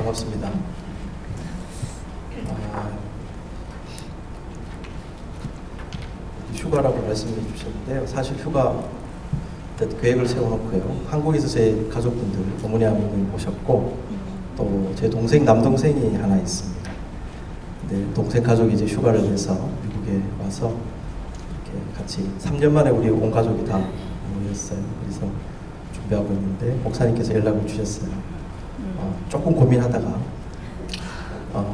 반갑습니다. 휴가라고 말씀해 주셨는데요. 사실 휴가 계획을 세워놓고요. 한국에서 제 가족분들, 어머니 아버님 모셨고 또 제 동생, 남동생이 하나 있습니다. 근데 동생 가족이 이제 휴가를 내서 미국에 와서 이렇게 같이 3년 만에 우리 온 가족이 다 모였어요. 그래서 준비하고 있는데 목사님께서 연락을 주셨어요. 조금 고민하다가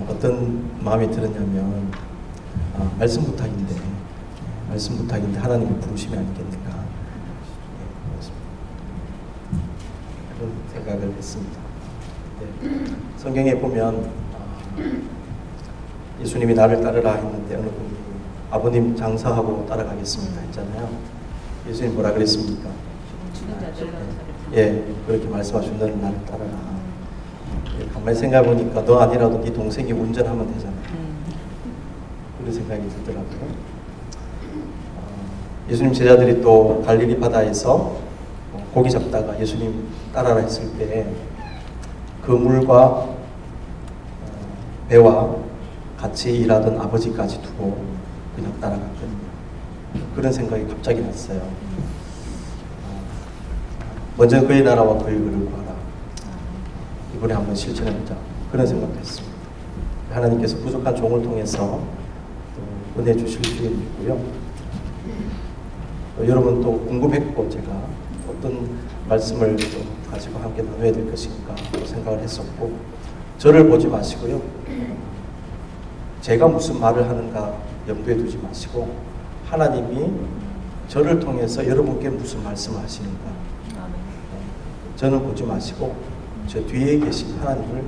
어떤 마음이 들었냐면 말씀 부탁인데 하나님을 부르심이 아니겠는가 그런 생각을 했습니다. 성경에 보면 예수님이 나를 따르라 했는데 어느 분이 아버님 장사하고 따라가겠습니다 했잖아요. 예수님 뭐라 그랬습니까? 예, 그렇게 말씀하신 너는 나를 따르라. 가만히 생각해보니까 너 아니라도 네 동생이 운전하면 되잖아. 그런 생각이 들더라고요. 예수님 제자들이 또 갈릴리 바다에서 고기 잡다가 예수님 따라라 했을 때 그 물과 배와 같이 일하던 아버지까지 두고 그냥 따라갔거든요. 그런 생각이 갑자기 났어요. 먼저 그의 나라와 그의 의를 구하라. 이번에 한번 실천해보자. 그런 생각도 했습니다. 하나님께서 부족한 종을 통해서 또 은혜 주실 줄 믿고요. 여러분 또 궁금했고 제가 어떤 말씀을 또 가지고 함께 나눠야 될 것인가 또 생각을 했었고 저를 보지 마시고요. 제가 무슨 말을 하는가 염두에 두지 마시고 하나님이 저를 통해서 여러분께 무슨 말씀을 하시는가 저는 보지 마시고 저 뒤에 계신 하나님을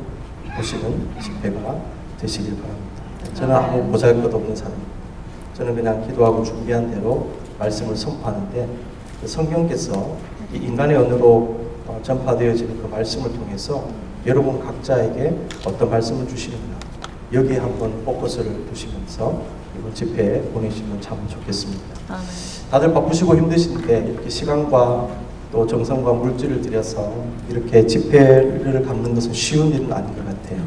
보시는 집회가 되시길 바랍니다. 저는 아무 보잘것없는 사람, 저는 그냥 기도하고 준비한 대로 말씀을 선포하는데 성경께서 이 인간의 언어로 전파되어지는 그 말씀을 통해서 여러분 각자에게 어떤 말씀을 주시는가 여기에 한번 포커스를 두시면서 이번 집회에 보내시면 참 좋겠습니다. 다들 바쁘시고 힘드신데 이렇게 시간과 또 정성과 물질을 들여서 이렇게 집회를 갖는 것은 쉬운 일은 아닌 것 같아요.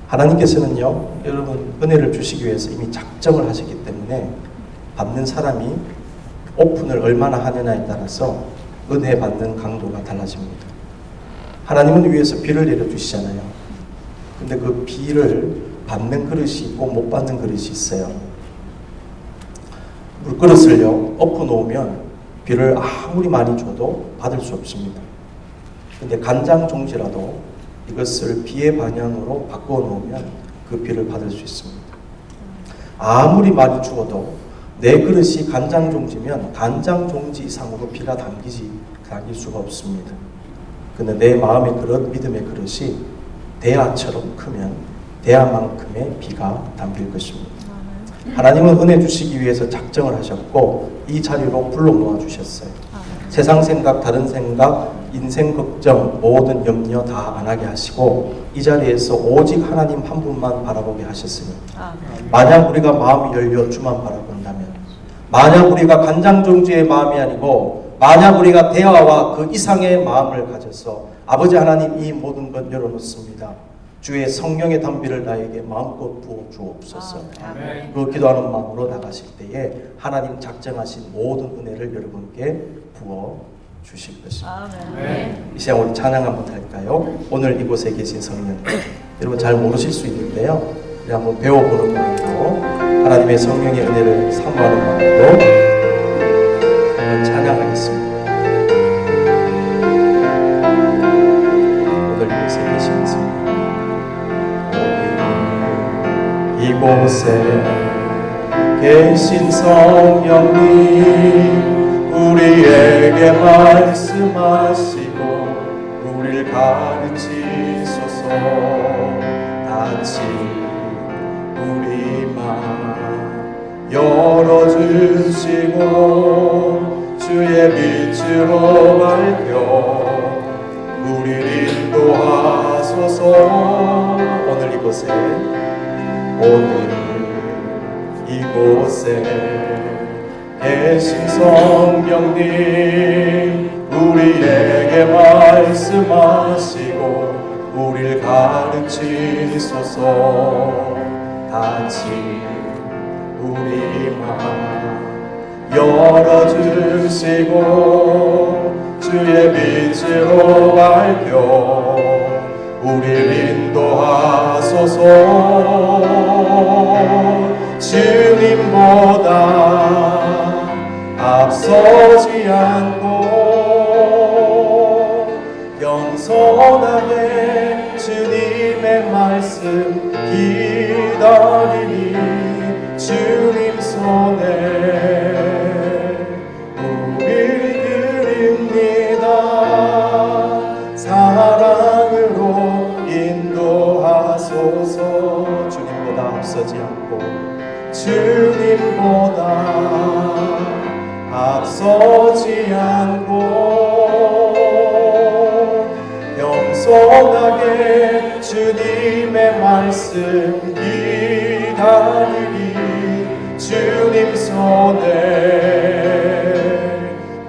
하나님께서는요 여러분 은혜를 주시기 위해서 이미 작정을 하셨기 때문에 받는 사람이 오픈을 얼마나 하느냐에 따라서 은혜 받는 강도가 달라집니다. 하나님은 위에서 비를 내려주시잖아요. 근데 그 비를 받는 그릇이 있고 못 받는 그릇이 있어요. 물그릇을요 엎어 놓으면 비를 아무리 많이 줘도 받을 수 없습니다. 근데 간장 종지라도 이것을 비의 방향으로 바꾸어 놓으면 그 비를 받을 수 있습니다. 아무리 많이 주어도 내 그릇이 간장 종지면 간장 종지 이상으로 비가 담길 수가 없습니다. 근데 내 마음의 그릇, 믿음의 그릇이 대야처럼 크면 대야만큼의 비가 담길 것입니다. 하나님은 은혜 주시기 위해서 작정을 하셨고 이 자리로 불러 모아 주셨어요. 세상 생각, 다른 생각, 인생 걱정, 모든 염려 다 안 하게 하시고 이 자리에서 오직 하나님 한 분만 바라보게 하셨으니 만약 우리가 마음이 열려 주만 바라본다면 만약 우리가 간장종지의 마음이 아니고 만약 우리가 대화와 그 이상의 마음을 가져서 아버지 하나님 이 모든 것 열어놓습니다. 주의 성령의 담비를 나에게 마음껏 부어 주옵소서. 그 기도하는 마음으로 나가실 때에 하나님 작정하신 모든 은혜를 여러분께 부어 주실 것입니다. 이 시간 우리 찬양 한번 할까요? 오늘 이곳에 계신 성령 여러분 잘 모르실 수 있는데요. 우리 한번 배워보는 마음으로 하나님의 성령의 은혜를 사모하는 마음으로 한번 찬양하겠습니다. 오늘 이곳에 계신 성령 이곳에 계신 성령님 우리에게 말씀하시고 우리를 가르치소서. 같이 우리 마음 열어주시고 주의 빛으로 밝혀 우리를 인도하소서. 오늘 이곳에 계신 성령님 우리에게 말씀하시고 주시소서. 같이 우리 맘 열어주시고 주의 빛으로 밝혀 우리를 인도하소서. 주님보다 앞서지 않고 겸손하게 주님의 말씀 기다리니 주님 손에 우릴 드립니다. 사랑으로 인도하소서. 주님보다 앞서지 않고 주님보다 앞서지 않고 겸손하게 주님의 말씀 기다리니 주님 손에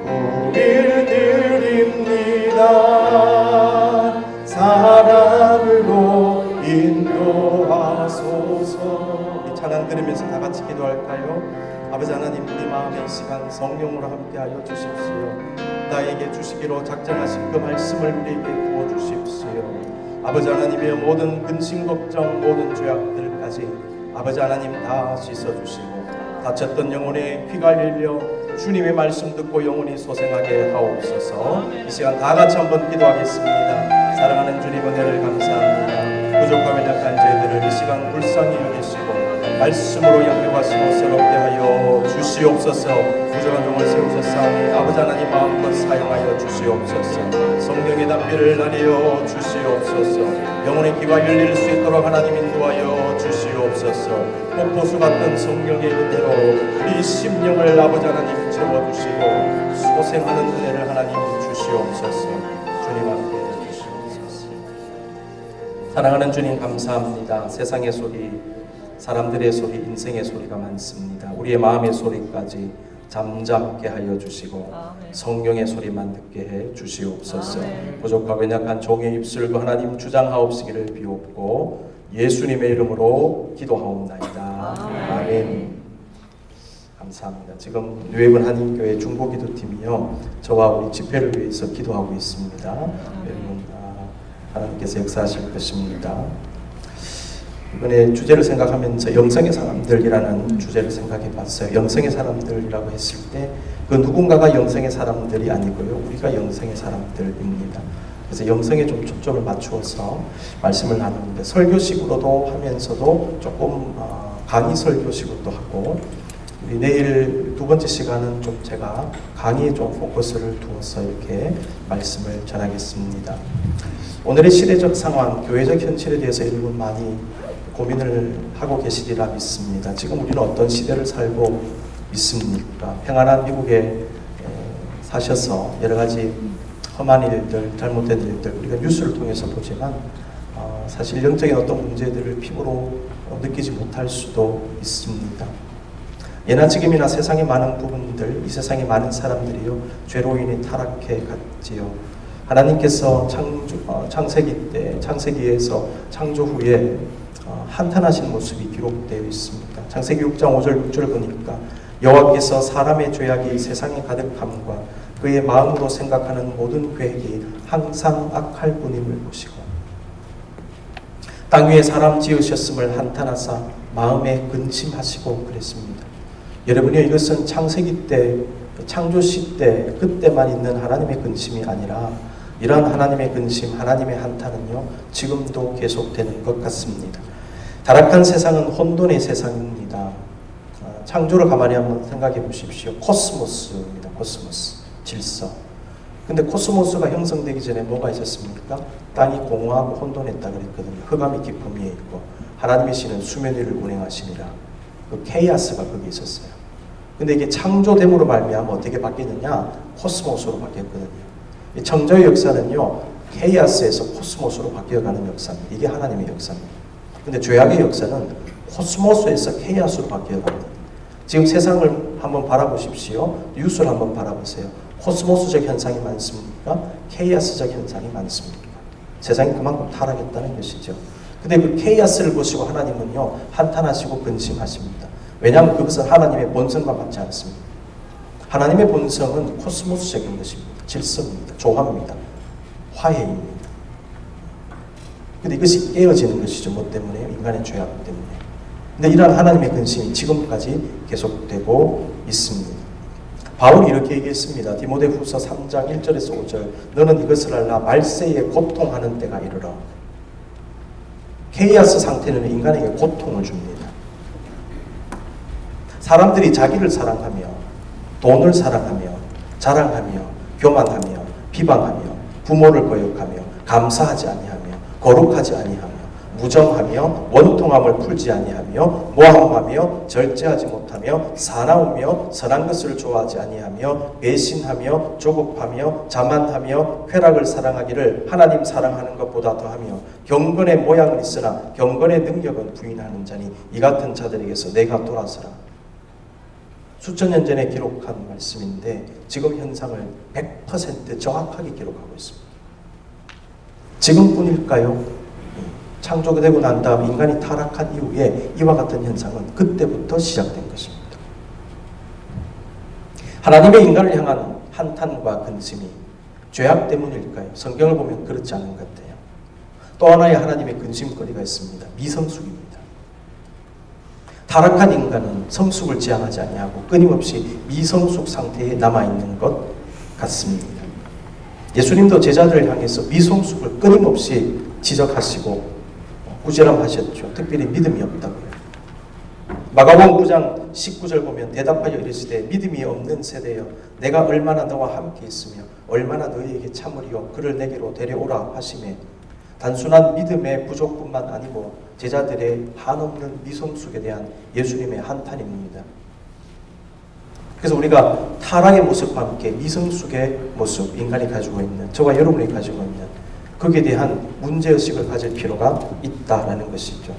우릴 드립니다. 사랑으로 인도하소서. 우리 찬양 들으면서 다 같이 기도할까요? 아버지 하나님, 우리 마음에 이 시간 성령으로 함께하여 주십시오. 나에게 주시기로 작정하신 그 말씀을 우리에게 부어주십시오. 아버지 하나님의 모든 근심 걱정, 모든 죄악들까지 아버지 하나님 다 씻어주시고 다쳤던 영혼에 피가 흘려 주님의 말씀 듣고 영혼이 소생하게 하옵소서. 이 시간 다 같이 한번 기도하겠습니다. 사랑하는 주님, 은혜를 감사합니다. 부족하며 약한 저희들을 이 시간 불쌍히 여기시고 말씀으로 양육하시고 새롭게 하여 주시옵소서. 부족한 종을 세우셨사오니 아버지 하나님 마음껏 사용하여 주시옵소서. 성령의 담비를 나뉘어 주시옵소서. 영혼의 귀가 열릴 수 있도록 하나님 인도하여 주시옵소서. 폭포수 같은 성령의 은혜로 우리 심령을 아버지 하나님 채워주시고 소생하는 은혜를 하나님 주시옵소서. 주님 함께 해주시옵소서. 사랑하는 주님, 감사합니다. 세상의 소리, 사람들의 소리, 인생의 소리가 많습니다. 우리의 마음의 소리까지 잠잠케 하여 주시고 성령의 소리만 듣게 해 주시옵소서. 부족하고 연약한 종의 입술과 하나님 주장하옵시기를 비옵고 예수님의 이름으로 기도하옵나이다. 아멘. 감사합니다. 지금 뉴에븐 한인교회 중보기도팀이요, 저와 우리 집회를 위해서 기도하고 있습니다. 여러분, 하나님께서 역사하실 것입니다. 이번에 주제를 생각하면서 영성의 사람들이라는 주제를 생각해 봤어요. 영성의 사람들이라고 했을 때 그 누군가가 영성의 사람들이 아니고요, 우리가 영성의 사람들입니다. 그래서 영성에 좀 초점을 맞추어서 말씀을 나누는데, 설교식으로도 하면서도 조금 강의 설교식으로도 하고, 우리 내일 두 번째 시간은 좀 제가 강의에 좀 포커스를 두어서 이렇게 말씀을 전하겠습니다. 오늘의 시대적 상황, 교회적 현실에 대해서 여러분 많이 고민을 하고 계시리라 믿습니다. 지금 우리는 어떤 시대를 살고 있습니까? 평안한 미국에 사셔서 여러 가지 험한 일들, 잘못된 일들 우리가 뉴스를 통해서 보지만 사실 영적인 어떤 문제들을 피부로 느끼지 못할 수도 있습니다. 예나 지금이나 세상의 많은 부분들, 이 세상의 많은 사람들이요, 죄로 인해 타락해 갔지요. 하나님께서 창세기 때, 창세기에서 창조 후에 한탄하신 모습이 기록되어 있습니다. 창세기 6장 5절 6절을 보니까 여호와께서 사람의 죄악이 세상에 가득함과 그의 마음으로 생각하는 모든 계획이 항상 악할 뿐임을 보시고 땅 위에 사람 지으셨음을 한탄하사 마음에 근심하시고 그랬습니다. 여러분이 이것은 창세기 때, 창조시 때, 그때만 있는 하나님의 근심이 아니라 이러한 하나님의 근심, 하나님의 한탄은요, 지금도 계속되는 것 같습니다. 타락한 세상은 혼돈의 세상입니다. 창조를 가만히 한번 생각해 보십시오. 코스모스입니다. 코스모스, 질서. 근데 코스모스가 형성되기 전에 뭐가 있었습니까? 땅이 공허하고 혼돈했다 그랬거든요. 흑암이 깊음 위에 있고 하나님의 신은 수면 위를 운행하시니라. 그 케이아스가 거기 있었어요. 근데 이게 창조됨으로 말미암아 어떻게 바뀌느냐? 코스모스로 바뀌었거든요. 창조의 역사는요, 케이아스에서 코스모스로 바뀌어가는 역사입니다. 이게 하나님의 역사입니다. 근데 죄악의 역사는 코스모스에서 케이아스로 바뀌어갑니다. 지금 세상을 한번 바라보십시오. 뉴스를 한번 바라보세요. 코스모스적 현상이 많습니까? 케이아스적 현상이 많습니까? 세상이 그만큼 타락했다는 것이죠. 근데 그 케이아스를 보시고 하나님은요, 한탄하시고 근심하십니다. 왜냐하면 그것은 하나님의 본성과 맞지 않습니다. 하나님의 본성은 코스모스적인 것입니다. 질서입니다. 조화입니다. 화해입니다. 근데 이것이 깨어지는 것이죠. 뭐 때문에? 인간의 죄악 때문에. 근데 이러한 하나님의 근심이 지금까지 계속되고 있습니다. 바울이 이렇게 얘기했습니다. 디모데후서 3장 1절에서 5절. 너는 이것을 알라. 말세에 고통하는 때가 이르러. 케이아스 상태는 인간에게 고통을 줍니다. 사람들이 자기를 사랑하며 돈을 사랑하며 자랑하며 교만하며 비방하며 부모를 거역하며 감사하지 아니하며 거룩하지 아니하며 무정하며 원통함을 풀지 아니하며 모함하며 절제하지 못하며 사나우며 선한 것을 좋아하지 아니하며 배신하며 조급하며 자만하며 쾌락을 사랑하기를 하나님 사랑하는 것보다 더하며 경건의 모양은 있으나 경건의 능력은 부인하는 자니 이 같은 자들에게서 내가 돌아서라. 수천 년 전에 기록한 말씀인데 지금 현상을 100% 정확하게 기록하고 있습니다. 지금뿐일까요? 창조가 되고 난 다음 인간이 타락한 이후에 이와 같은 현상은 그때부터 시작된 것입니다. 하나님의 인간을 향한 한탄과 근심이 죄악 때문일까요? 성경을 보면 그렇지 않은 것 같아요. 또 하나의 하나님의 근심거리가 있습니다. 미성숙입니다. 타락한 인간은 성숙을 지향하지 아니하고 끊임없이 미성숙 상태에 남아있는 것 같습니다. 예수님도 제자들을 향해서 미성숙을 끊임없이 지적하시고 구제람하셨죠. 특별히 믿음이 없다고요. 마가복음 9장 19절 보면 대답하여 이르시되 믿음이 없는 세대여 내가 얼마나 너와 함께 있으며 얼마나 너희에게 참으리요 그를 내게로 데려오라 하시매 단순한 믿음의 부족뿐만 아니고 제자들의 한없는 미성숙에 대한 예수님의 한탄입니다. 그래서 우리가 타락의 모습과 함께 미성숙의 모습, 인간이 가지고 있는, 저와 여러분이 가지고 있는 거기에 대한 문제의식을 가질 필요가 있다라는 것이죠.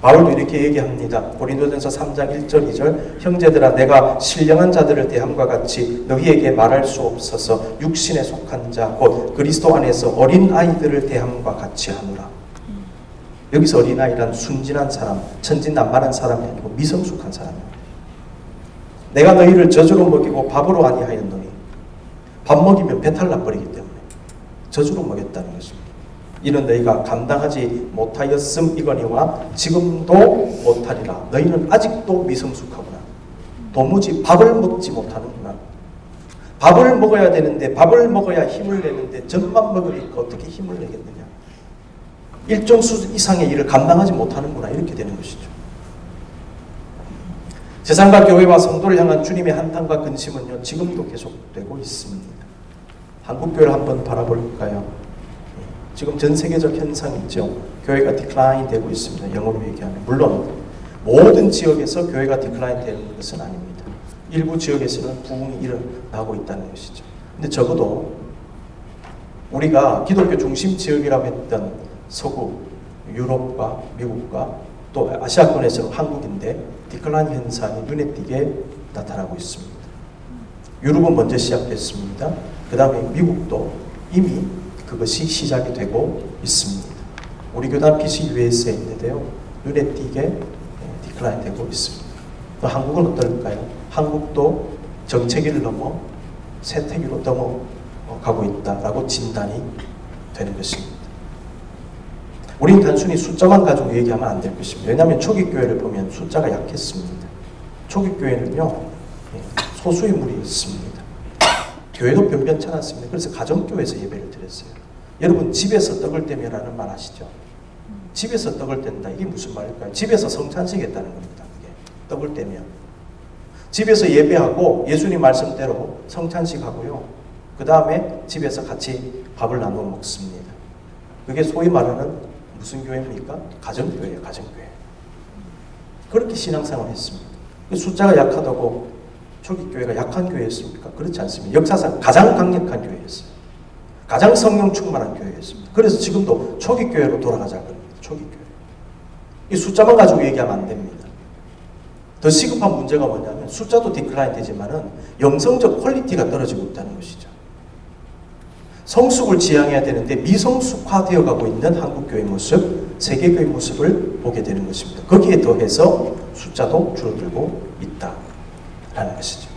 바울도 이렇게 얘기합니다. 고린도전서 3장 1절 2절 형제들아 내가 신령한 자들을 대함과 같이 너희에게 말할 수 없어서 육신에 속한 자 곧 그리스도 안에서 어린아이들을 대함과 같이 하노라. 여기서 어린아이란 순진한 사람, 천진난만한 사람이 아니고 미성숙한 사람입니다. 내가 너희를 젖으로 먹이고 밥으로 아니하였노니 밥 먹이면 배탈 나버리기 때문에 젖으로 먹였다는 것입니다. 이는 너희가 감당하지 못하였음이거니와 지금도 못하리라. 너희는 아직도 미성숙하구나. 도무지 밥을 먹지 못하는구나. 밥을 먹어야 되는데 밥을 먹어야 힘을 내는데 젖만 먹으니까 어떻게 힘을 내겠느냐. 일정 수준 이상의 일을 감당하지 못하는구나. 이렇게 되는 것이죠. 세상과 교회와 성도를 향한 주님의 한탄과 근심은요, 지금도 계속되고 있습니다. 한국교회를 한번 바라볼까요? 지금 전 세계적 현상이죠. 교회가 디클라인 되고 있습니다. 영어로 얘기하면. 물론 모든 지역에서 교회가 디클라인 되는 것은 아닙니다. 일부 지역에서는 부흥이 일어나고 있다는 것이죠. 근데 적어도 우리가 기독교 중심 지역이라고 했던 서구, 유럽과 미국과 또 아시아권에서는 한국인데 디클라인 현상이 눈에 띄게 나타나고 있습니다. 유럽은 먼저 시작됐습니다. 그 다음에 미국도 이미 그것이 시작이 되고 있습니다. 우리 교단 PCUS에 있는데요. 눈에 띄게 디클라인 되고 있습니다. 또 한국은 어떨까요? 한국도 정체기를 넘어 세태기로 넘어가고 있다라고 진단이 되는 것입니다. 우리는 단순히 숫자만 가지고 얘기하면 안 될 것입니다. 왜냐하면 초기교회를 보면 숫자가 약했습니다. 초기교회는요, 소수의 무리였습니다. 교회도 변변치 않았습니다. 그래서 가정교회에서 예배를 드렸어요. 여러분 집에서 떡을 떼며라는 말 아시죠? 집에서 떡을 뗀다. 이게 무슨 말일까요? 집에서 성찬식 했다는 겁니다. 그게. 떡을 떼며. 집에서 예배하고 예수님 말씀대로 성찬식 하고요. 그 다음에 집에서 같이 밥을 나누어 먹습니다. 그게 소위 말하는 무슨 교회입니까? 가정교회예요. 가정교회. 그렇게 신앙생활을 했습니다. 숫자가 약하다고 초기교회가 약한 교회였습니까? 그렇지 않습니다. 역사상 가장 강력한 교회였어요. 가장 성령 충만한 교회였습니다. 그래서 지금도 초기교회로 돌아가자고 합니다. 초기교회. 이 숫자만 가지고 얘기하면 안 됩니다. 더 시급한 문제가 뭐냐면 숫자도 디클라인 되지만은 영성적 퀄리티가 떨어지고 있다는 것이죠. 성숙을 지향해야 되는데 미성숙화되어 가고 있는 한국교회 모습, 세계교회 모습을 보게 되는 것입니다. 거기에 더해서 숫자도 줄어들고 있다라는 것이죠.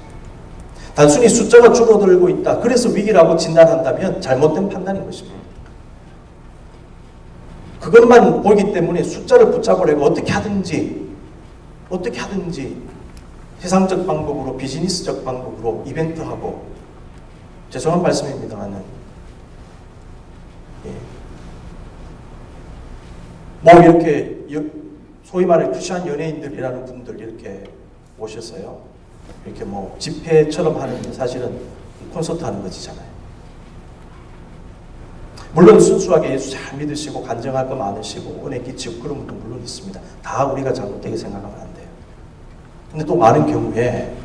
단순히 숫자가 줄어들고 있다, 그래서 위기라고 진단한다면 잘못된 판단인 것입니다. 그것만 보기 때문에 숫자를 붙잡으려고 어떻게 하든지 세상적 방법으로, 비즈니스적 방법으로 이벤트하고, 죄송한 말씀입니다만은 뭐 이렇게 소위 말해 푸시한 연예인들이라는 분들 이렇게 오셔서요, 이렇게 뭐 집회처럼 하는 게 사실은 콘서트 하는 것이잖아요. 물론 순수하게 예수 잘 믿으시고 간증할 거 많으시고 은혜 끼치고 그런 분도 물론 있습니다. 다 우리가 잘못되게 생각하면 안 돼요. 근데 또 많은 경우에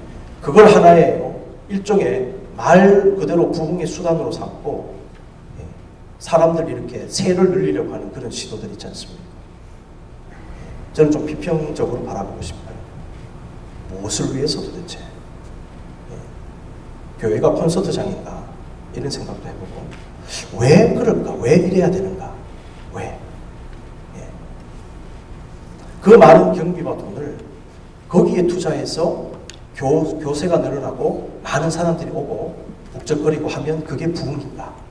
그걸 하나의 일종의 말 그대로 부흥의 수단으로 삼고 사람들 이렇게 세를 늘리려고 하는 그런 시도들 있지 않습니까? 저는 좀 비평적으로 바라보고 싶어요. 무엇을 위해서 도대체? 교회가 콘서트장인가? 이런 생각도 해보고, 왜 그럴까? 왜 이래야 되는가? 왜? 그 많은 경비와 돈을 거기에 투자해서 교세가 늘어나고 많은 사람들이 오고 북적거리고 하면 그게 부흥인가?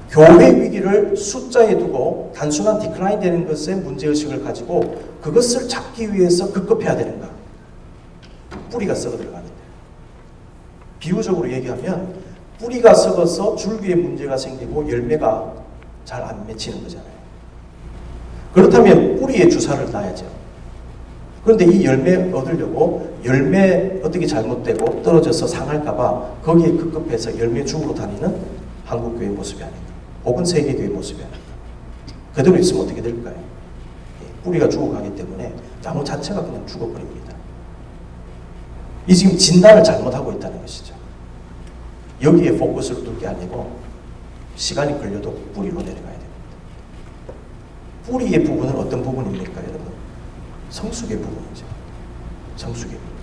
교회 위기를 숫자에 두고 단순한 디클라인 되는 것에 문제의식을 가지고 그것을 잡기 위해서 급급해야 되는가? 뿌리가 썩어 들어가는데, 비유적으로 얘기하면 뿌리가 썩어서 줄기에 문제가 생기고 열매가 잘 안 맺히는 거잖아요. 그렇다면 뿌리에 주사를 놔야죠. 그런데 이 열매 얻으려고 열매 어떻게 잘못되고 떨어져서 상할까봐 거기에 급급해서 열매 죽으로 다니는 한국교회 모습이 아닌가, 혹은 세계교회 모습이 아닌가. 그대로 있으면 어떻게 될까요? 뿌리가 죽어가기 때문에 나무 자체가 그냥 죽어버립니다. 이 지금 진단을 잘못하고 있다는 것이죠. 여기에 포커스를 둘 게 아니고 시간이 걸려도 뿌리로 내려가야 됩니다. 뿌리의 부분은 어떤 부분입니까, 여러분? 성숙의 부분이죠. 성숙의 부분.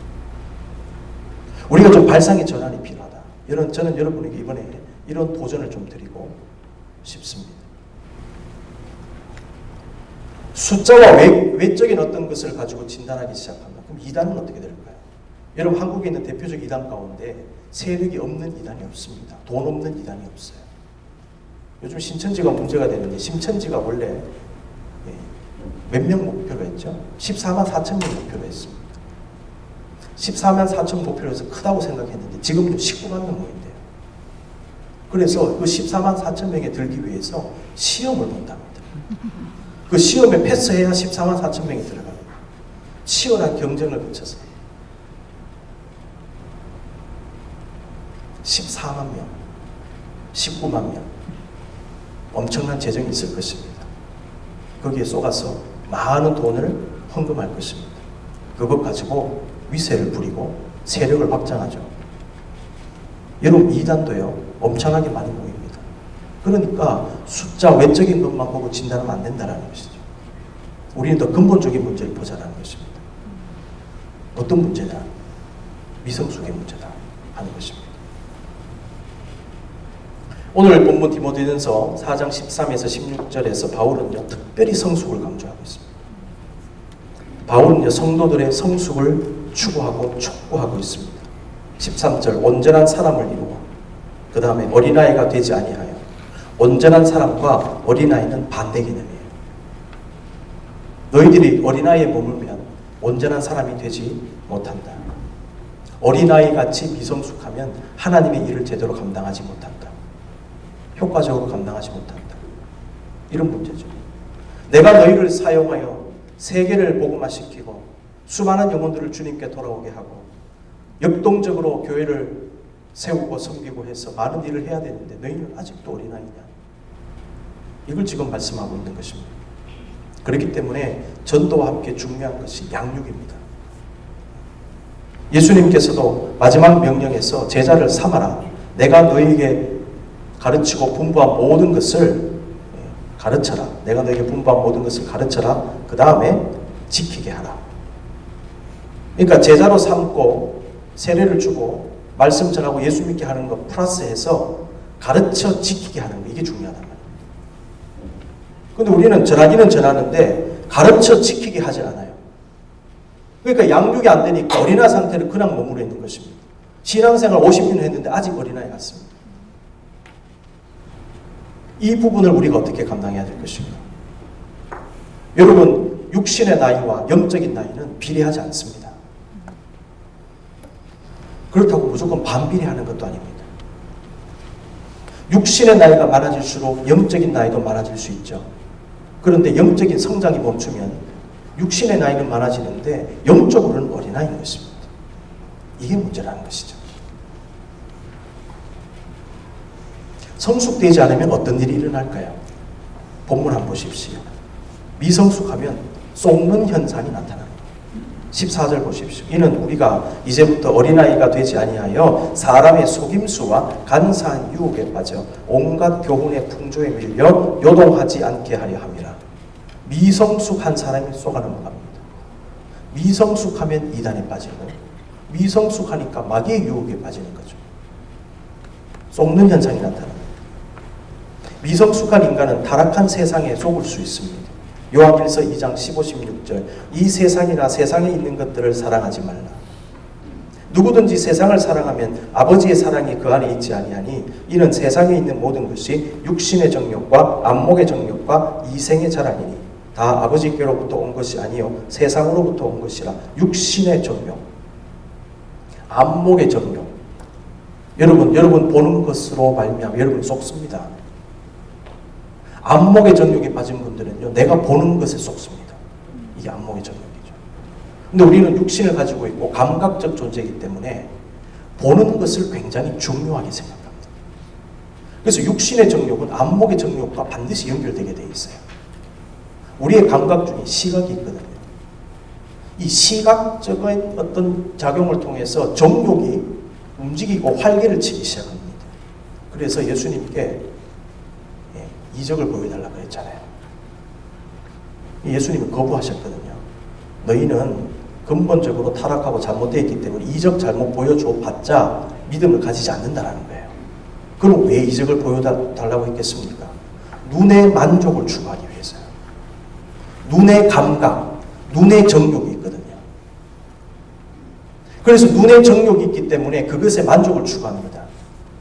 우리가 좀 발상의 전환이 필요하다. 저는 여러분에게 이번에 이런 도전을 좀 드리고 싶습니다. 숫자와 외적인 어떤 것을 가지고 진단하기 시작한다. 그럼 이단은 어떻게 될까요? 여러분, 한국에 있는 대표적 이단 가운데 세력이 없는 이단이 없습니다. 돈 없는 이단이 없어요. 요즘 신천지가 문제가 되는데, 신천지가 원래 몇 명 목표로 했죠? 14만 4천 명 목표로 했습니다. 14만 4천 목표로 해서 크다고 생각했는데 지금은 19만 명 모인대요. 그래서 그 14만 4천 명에 들기 위해서 시험을 본답니다. 그 시험에 패스해야 14만 4천 명이 들어갑니다. 치열한 경쟁을 거쳐서 14만 명, 19만 명, 엄청난 재정이 있을 것입니다. 거기에 쏘가서 많은 돈을 헌금할 것입니다. 그것 가지고 위세를 부리고 세력을 확장하죠. 여러분, 이단도요, 엄청나게 많이 모입니다. 그러니까 숫자 외적인 것만 보고 진단하면 안 된다는 것이죠. 우리는 더 근본적인 문제를 보자라는 것입니다. 어떤 문제냐? 미성숙의 문제다 하는 것입니다. 오늘 본문 디모데전서 4장 13에서 16절에서 바울은요, 특별히 성숙을 강조하고 있습니다. 바울은요, 성도들의 성숙을 추구하고 촉구하고 있습니다. 13절, 온전한 사람을 이루어, 그 다음에 어린아이가 되지 아니하여. 온전한 사람과 어린아이는 반대 개념이에요. 너희들이 어린아이에 머물면 온전한 사람이 되지 못한다. 어린아이 같이 미성숙하면 하나님의 일을 제대로 감당하지 못한다. 효과적으로 감당하지 못한다. 이런 문제죠. 내가 너희를 사용하여 세계를 복음화시키고 수많은 영혼들을 주님께 돌아오게 하고 역동적으로 교회를 세우고 섬기고 해서 많은 일을 해야 되는데 너희는 아직도 어린아이냐. 이걸 지금 말씀하고 있는 것입니다. 그렇기 때문에 전도와 함께 중요한 것이 양육입니다. 예수님께서도 마지막 명령에서 제자를 삼아라. 내가 너희에게 가르치고 분부한 모든 것을 가르쳐라. 내가 너에게 분부한 모든 것을 가르쳐라. 그 다음에 지키게 하라. 그러니까 제자로 삼고 세례를 주고 말씀 전하고 예수 믿게 하는 것 플러스해서 가르쳐 지키게 하는 거, 이게 중요하단 말이에요. 근데 우리는 전하기는 전하는데 가르쳐 지키게 하지 않아요. 그러니까 양육이 안 되니까 어린아이 상태로 그냥 머무르 있는 것입니다. 신앙생활 50년 했는데 아직 어린아이 같습니다. 이 부분을 우리가 어떻게 감당해야 될 것인가? 여러분, 육신의 나이와 영적인 나이는 비례하지 않습니다. 그렇다고 무조건 반비례하는 것도 아닙니다. 육신의 나이가 많아질수록 영적인 나이도 많아질 수 있죠. 그런데 영적인 성장이 멈추면 육신의 나이는 많아지는데 영적으로는 어린아이인 것입니다. 이게 문제라는 것이죠. 성숙되지 않으면 어떤 일이 일어날까요? 본문 한번 보십시오. 미성숙하면 쏟는 현상이 나타납니다. 14절 보십시오. 이는 우리가 이제부터 어린아이가 되지 아니하여 사람의 속임수와 간사한 유혹에 빠져 온갖 교훈의 풍조에 밀려 요동하지 않게 하려 함이라. 미성숙한 사람이 쏘가 넘어갑니다. 미성숙하면 이단에 빠지고 미성숙하니까 마귀의 유혹에 빠지는 거죠. 쏟는 현상이 나타납니다. 미성숙한 인간은 타락한 세상에 속을 수 있습니다. 요한일서 2장 15, 16절 이 세상이나 세상에 있는 것들을 사랑하지 말라. 누구든지 세상을 사랑하면 아버지의 사랑이 그 안에 있지 아니하니 이는 세상에 있는 모든 것이 육신의 정욕과 안목의 정욕과 이생의 자랑이니 다 아버지께로부터 온 것이 아니요 세상으로부터 온 것이라. 육신의 정욕, 안목의 정욕. 여러분 보는 것으로 말미암아 여러분 속습니다. 안목의 정욕에 빠진 분들은요, 내가 보는 것에 속습니다. 이게 안목의 정욕이죠. 근데 우리는 육신을 가지고 있고 감각적 존재이기 때문에 보는 것을 굉장히 중요하게 생각합니다. 그래서 육신의 정욕은 안목의 정욕과 반드시 연결되게 되어 있어요. 우리의 감각 중에 시각이 있거든요. 이 시각적인 어떤 작용을 통해서 정욕이 움직이고 활개를 치기 시작합니다. 그래서 예수님께 이적을 보여달라고 했잖아요. 예수님은 거부하셨거든요. 너희는 근본적으로 타락하고 잘못되어 있기 때문에 이적 잘못 보여줘 봤자 믿음을 가지지 않는다는 거예요. 그럼 왜 이적을 보여달라고 했겠습니까? 눈의 만족을 추구하기 위해서요. 눈의 감각, 눈의 정욕이 있거든요. 그래서 눈의 정욕이 있기 때문에 그것에 만족을 추구합니다.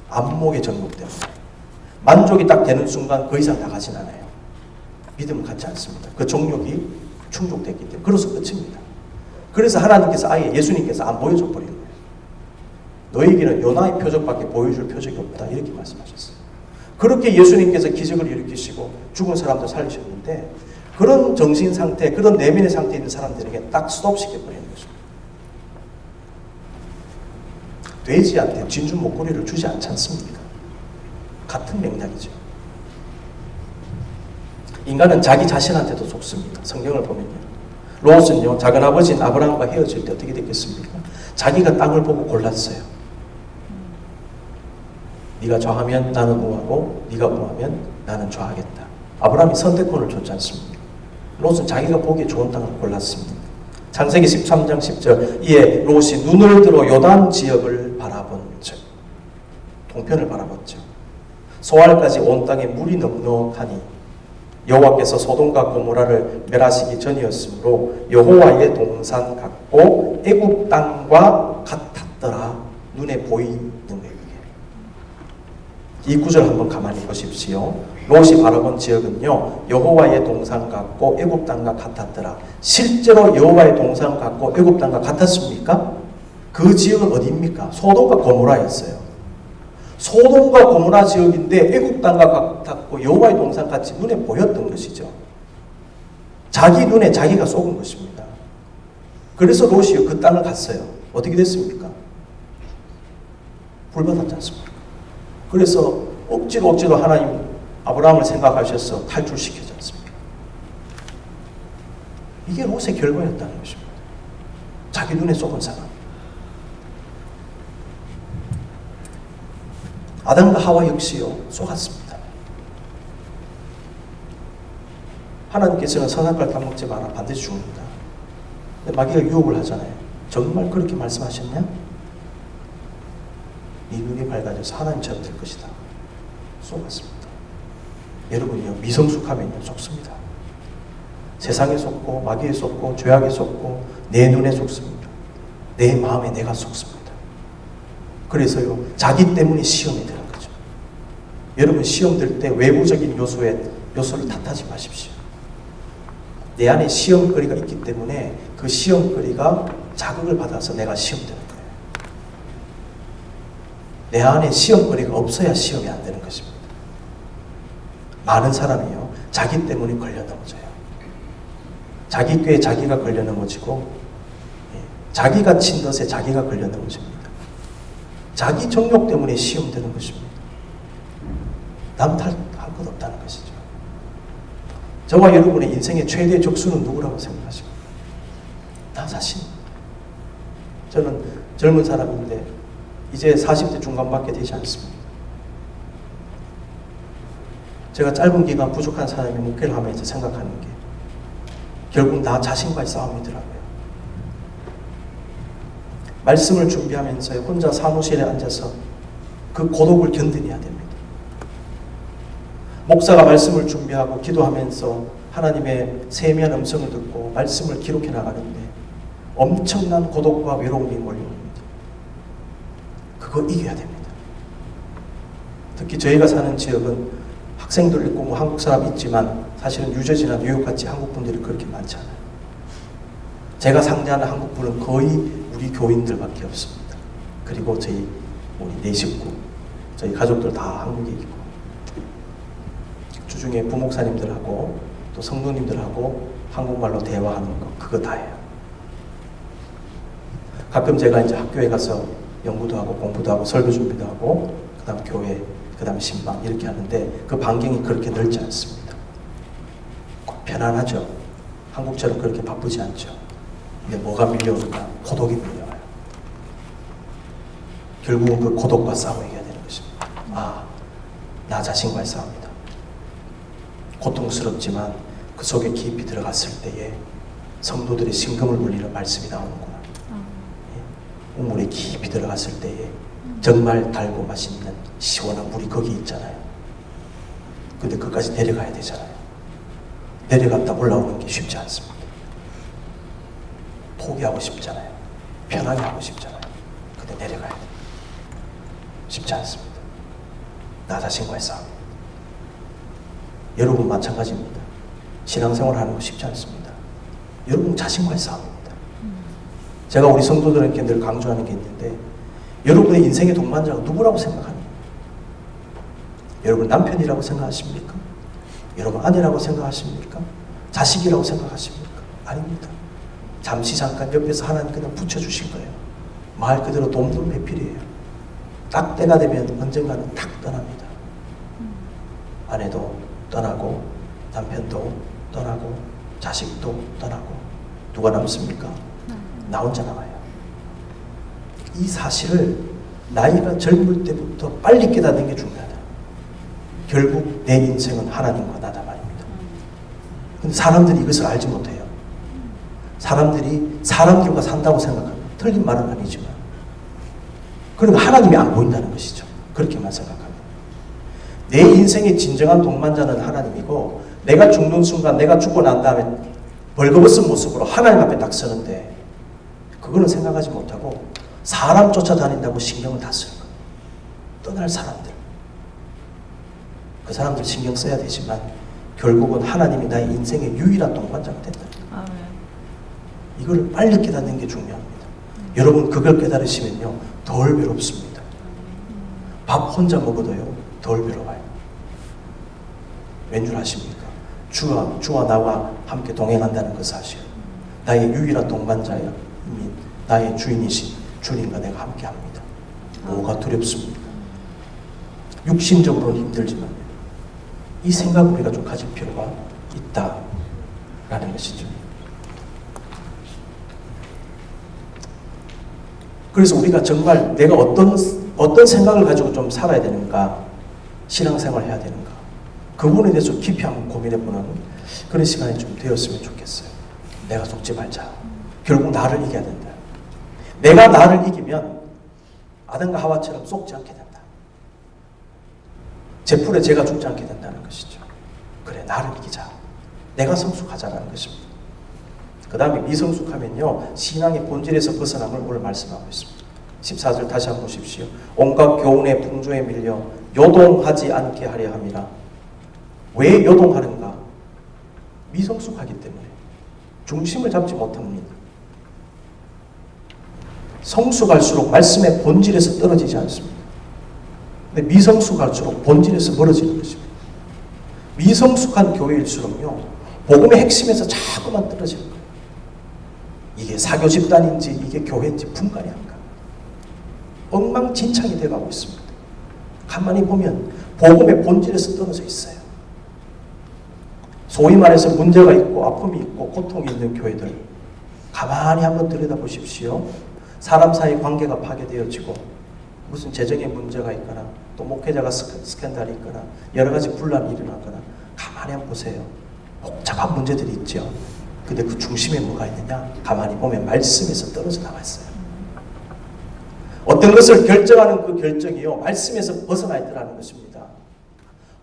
안목의 정욕 때문에. 만족이 딱 되는 순간 그 이상 나가진 않아요. 믿음을 갖지 않습니다. 그 정욕이 충족됐기 때문에. 그래서 끝입니다. 그래서 하나님께서 아예 예수님께서 안 보여줘 버린 거예요. 너에게는 요나의 표적밖에 보여줄 표적이 없다. 이렇게 말씀하셨어요. 그렇게 예수님께서 기적을 일으키시고 죽은 사람도 살리셨는데 그런 정신 상태, 그런 내면의 상태에 있는 사람들에게 딱 스톱시켜버리는 것입니다. 돼지한테 진주 목걸이를 주지 않지 않습니까? 같은 맥락이죠. 인간은 자기 자신한테도 속습니다. 성경을 보면요. 롯은요, 작은 아버지인 아브라함과 헤어질 때 어떻게 됐겠습니까? 자기가 땅을 보고 골랐어요. 네가 좌하면 나는 우하고 네가 우하면 나는 좌하겠다. 아브라함이 선택권을 줬지 않습니까? 롯은 자기가 보기에 좋은 땅을 골랐습니다. 창세기 13장 10절 이에 롯이 눈을 들어 요단 지역을 바라본 즉 동편을 바라봤죠. 소알까지 온 땅에 물이 넉넉하니 여호와께서 소돔과 고모라를 멸하시기 전이었으므로 여호와의 동산 같고 애굽 땅과 같았더라. 눈에 보이는 거예요. 이 구절 한번 가만히 보십시오. 롯이 바라본 지역은요, 여호와의 동산 같고 애굽 땅과 같았더라. 실제로 여호와의 동산 같고 애굽 땅과 같았습니까? 그 지역은 어디입니까? 소돔과 고모라였어요. 소돔과 고모라 지역인데 애굽 땅과 같았고 여호와의 동산 같이 눈에 보였던 것이죠. 자기 눈에 자기가 속은 것입니다. 그래서 롯이 그 땅을 갔어요. 어떻게 됐습니까? 불받았지 않습니까? 그래서 억지로 하나님 아브라함을 생각하셔서 탈출시키지 않습니까? 이게 롯의 결과였다는 것입니다. 자기 눈에 속은 사람. 아담과 하와 역시요 속았습니다. 하나님께서는 선악과를 따먹지 마라 반드시 죽는다. 근데 마귀가 유혹을 하잖아요. 정말 그렇게 말씀하셨냐? 네 눈이 밝아져서 하나님처럼 될 것이다. 속았습니다. 여러분이요, 미성숙하면요 속습니다. 세상에 속고 마귀에 속고 죄악에 속고 내 눈에 속습니다. 내 마음에 내가 속습니다. 그래서요, 자기 때문에 시험이 되는 거죠. 여러분, 시험 들 때 외부적인 요소를 탓하지 마십시오. 내 안에 시험거리가 있기 때문에 그 시험거리가 자극을 받아서 내가 시험되는 거예요. 내 안에 시험거리가 없어야 시험이 안 되는 것입니다. 많은 사람이요, 자기 때문에 걸려 넘어져요. 자기 꾀에 자기가 걸려 넘어지고, 자기가 친 덫에 자기가 걸려 넘어집니다. 자기 정욕 때문에 시험되는 것입니다. 남 탓할 것 없다는 것이죠. 저와 여러분의 인생의 최대 적수는 누구라고 생각하십니까? 나 자신. 저는 젊은 사람인데 이제 40대 중반밖에 되지 않습니다. 제가 짧은 기간 부족한 사람이 목회를 하면서 생각하는 게 결국 나 자신과의 싸움이더라고요. 말씀을 준비하면서 혼자 사무실에 앉아서 그 고독을 견뎌내야 됩니다. 목사가 말씀을 준비하고 기도하면서 하나님의 세미한 음성을 듣고 말씀을 기록해 나가는데 엄청난 고독과 외로움이 몰려옵니다. 그거 이겨야 됩니다. 특히 저희가 사는 지역은 학생들 있고 뭐 한국 사람 있지만 사실은 뉴저지나 뉴욕같이 한국 분들이 그렇게 많지 않아요. 제가 상대하는 한국 분은 거의 우리 교인들밖에 없습니다. 그리고 저희 우리 네 식구, 저희 가족들 다 한국에 있고, 주중에 부목사님들하고 또 성도님들하고 한국말로 대화하는 거, 그거 다예요. 가끔 제가 이제 학교에 가서 연구도 하고 공부도 하고 설교 준비도 하고 그 다음 교회, 그 다음 신방 이렇게 하는데 그 반경이 그렇게 넓지 않습니다. 편안하죠. 한국처럼 그렇게 바쁘지 않죠. 근데 뭐가 밀려오니까 고독이 밀려와요. 결국은 그 고독과 싸움을 이겨야 되는 것입니다. 나 자신과의 싸움이다. 고통스럽지만 그 속에 깊이 들어갔을 때에 성도들의 심금을 울리는 말씀이 나오는구나. 우물에 깊이 들어갔을 때에 정말 달고 맛있는 시원한 물이 거기 있잖아요. 근데 그까지 내려가야 되잖아요. 내려갔다 올라오는 게 쉽지 않습니다. 포기하고 싶잖아요. 편하게 하고 싶잖아요. 근데 내려가야 돼요. 쉽지 않습니다. 나 자신과의 싸움. 여러분 마찬가지입니다. 신앙생활 하는 거 쉽지 않습니다. 여러분 자신과의 싸움입니다. 제가 우리 성도들에게 늘 강조하는 게 있는데 여러분의 인생의 동반자가 누구라고 생각하는가? 여러분 남편이라고 생각하십니까? 여러분 아내라고 생각하십니까? 자식이라고 생각하십니까? 아닙니다. 잠시 잠깐 옆에서 하나님 그냥 붙여주신 거예요. 말 그대로 돔돔 배필이에요. 딱 때가 되면 언젠가는 탁 떠납니다. 아내도 떠나고 남편도 떠나고 자식도 떠나고 누가 남습니까? 나 혼자 남아요. 이 사실을 나이가 젊을 때부터 빨리 깨닫는 게 중요하다. 결국 내 인생은 하나님과 나다 말입니다. 근데 사람들이 이것을 알지 못해요. 사람들이 사람들과 산다고 생각합니다. 틀린 말은 아니지만 그러니까 하나님이 안 보인다는 것이죠. 그렇게만 생각합니다. 내 인생의 진정한 동반자는 하나님이고 내가 죽는 순간 내가 죽고 난 다음에 벌거벗은 모습으로 하나님 앞에 딱 서는데 그거는 생각하지 못하고 사람 쫓아다닌다고 신경을 다 쓰는 거예요. 떠날 사람들. 그 사람들 신경 써야 되지만 결국은 하나님이 나의 인생의 유일한 동반자가 된다. 이걸 빨리 깨닫는 게 중요합니다. 여러분 그걸 깨달으시면요 덜 외롭습니다. 밥 혼자 먹어도요 덜 외로워요. 왠 줄 아십니까? 주와 나와 함께 동행한다는 그 사실. 나의 유일한 동반자야. 나의 주인이신 주님과 내가 함께 합니다. 뭐가 두렵습니까? 육신적으로는 힘들지만 이 생각을 우리가 좀 가질 필요가 있다라는 것이죠. 그래서 우리가 정말 내가 어떤 생각을 가지고 좀 살아야 되는가, 신앙생활을 해야 되는가, 그 부분에 대해서 깊이 한번 고민해보는 그런 시간이 좀 되었으면 좋겠어요. 내가 속지 말자. 결국 나를 이겨야 된다. 내가 나를 이기면 아담과 하와처럼 쏟지 않게 된다. 제 풀에 제가 죽지 않게 된다는 것이죠. 그래, 나를 이기자. 내가 성숙하자라는 것입니다. 그 다음에 미성숙하면요, 신앙의 본질에서 벗어남을 오늘 말씀하고 있습니다. 14절 다시 한번 보십시오. 온갖 교훈의 풍조에 밀려 요동하지 않게 하려 함이라. 왜 요동하는가? 미성숙하기 때문에 중심을 잡지 못합니다. 성숙할수록 말씀의 본질에서 떨어지지 않습니다. 근데 미성숙할수록 본질에서 멀어지는 것입니다. 미성숙한 교회일수록요, 복음의 핵심에서 자꾸만 떨어지는 거예요. 이게 사교 집단인지 이게 교회인지 분간이 안 가요. 엉망진창이 돼가고 있습니다. 가만히 보면 복음의 본질에서 떨어져 있어요. 소위 말해서 문제가 있고 아픔이 있고 고통이 있는 교회들, 가만히 한번 들여다보십시오. 사람 사이 관계가 파괴되어지고 무슨 재정에 문제가 있거나 또 목회자가 스캔들이 있거나 여러 가지 분란이 일어나거나 가만히 한번 보세요. 복잡한 문제들이 있죠. 근데 그 중심에 뭐가 있느냐? 가만히 보면 말씀에서 떨어져 나와 있어요. 어떤 것을 결정하는 그 결정이요, 말씀에서 벗어나 있더라는 것입니다.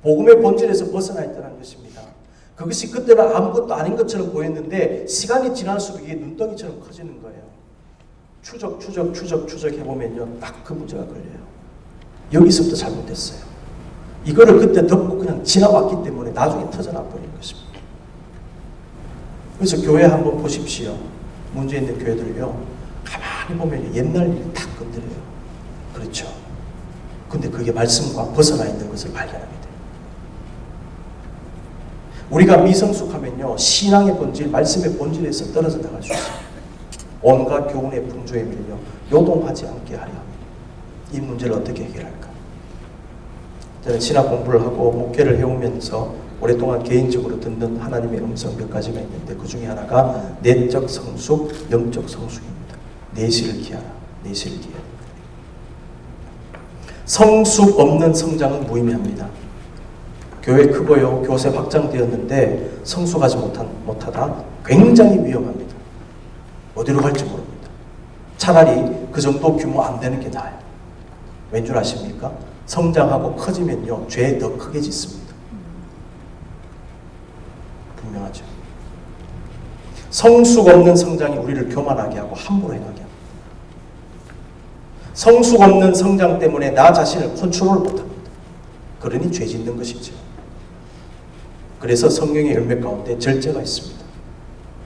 복음의 본질에서 벗어나 있더라는 것입니다. 그것이 그때는 아무것도 아닌 것처럼 보였는데 시간이 지날수록 이게 눈덩이처럼 커지는 거예요. 추적 해보면요, 딱 그 문제가 걸려요. 여기서부터 잘못됐어요. 이거를 그때 덮고 그냥 지나왔기 때문에 나중에 터져나 버린 것입니다. 그래서 교회 한번 보십시오. 문제 있는 교회들요, 가만히 보면 옛날 일이 딱 건드려요. 그렇죠. 근데 그게 말씀과 벗어나 있는 것을 발견하게 돼요. 우리가 미성숙하면요, 신앙의 본질, 말씀의 본질에서 떨어져 나갈 수 있습니다. 온갖 교훈의 풍조에 밀려 요동하지 않게 하려 합니다. 이 문제를 어떻게 해결할까? 저는 신학 공부를 하고 목회를 해오면서 오랫동안 개인적으로 듣는 하나님의 음성 몇 가지가 있는데 그 중에 하나가 내적 성숙, 영적 성숙입니다. 내실을 기하라. 내실을 기하라. 성숙 없는 성장은 무의미합니다. 교회 크고요, 교세 확장되었는데 성숙하지 못하다 굉장히 위험합니다. 어디로 갈지 모릅니다. 차라리 그 정도 규모 안 되는 게 나아요. 왠 줄 아십니까? 성장하고 커지면요, 죄 더 크게 짓습니다. 분명하죠. 성숙 없는 성장이 우리를 교만하게 하고 함부로 행하게 합니다. 성숙 없는 성장 때문에 나 자신을 컨트롤 못합니다. 그러니 죄 짓는 것이죠. 그래서 성령의 열매 가운데 절제가 있습니다.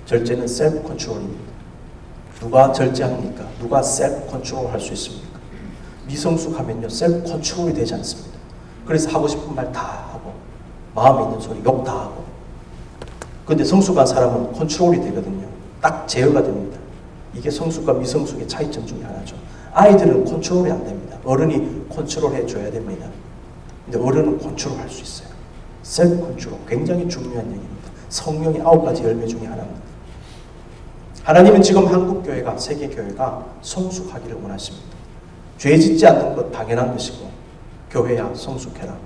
절제는 셀프 컨트롤입니다. 누가 절제합니까? 누가 셀프 컨트롤 할 수 있습니까? 미성숙하면요, 셀프 컨트롤이 되지 않습니다. 그래서 하고 싶은 말 다 하고 마음에 있는 소리 욕 다 하고. 근데 성숙한 사람은 컨트롤이 되거든요. 딱 제어가 됩니다. 이게 성숙과 미성숙의 차이점 중에 하나죠. 아이들은 컨트롤이 안 됩니다. 어른이 컨트롤 해줘야 됩니다. 근데 어른은 컨트롤 할 수 있어요. 셀프 컨트롤, 굉장히 중요한 얘기입니다. 성령의 9가지 열매 중에 하나입니다. 하나님은 지금 한국교회가, 세계교회가 성숙하기를 원하십니다. 죄 짓지 않는 것 당연한 것이고, 교회야 성숙해라.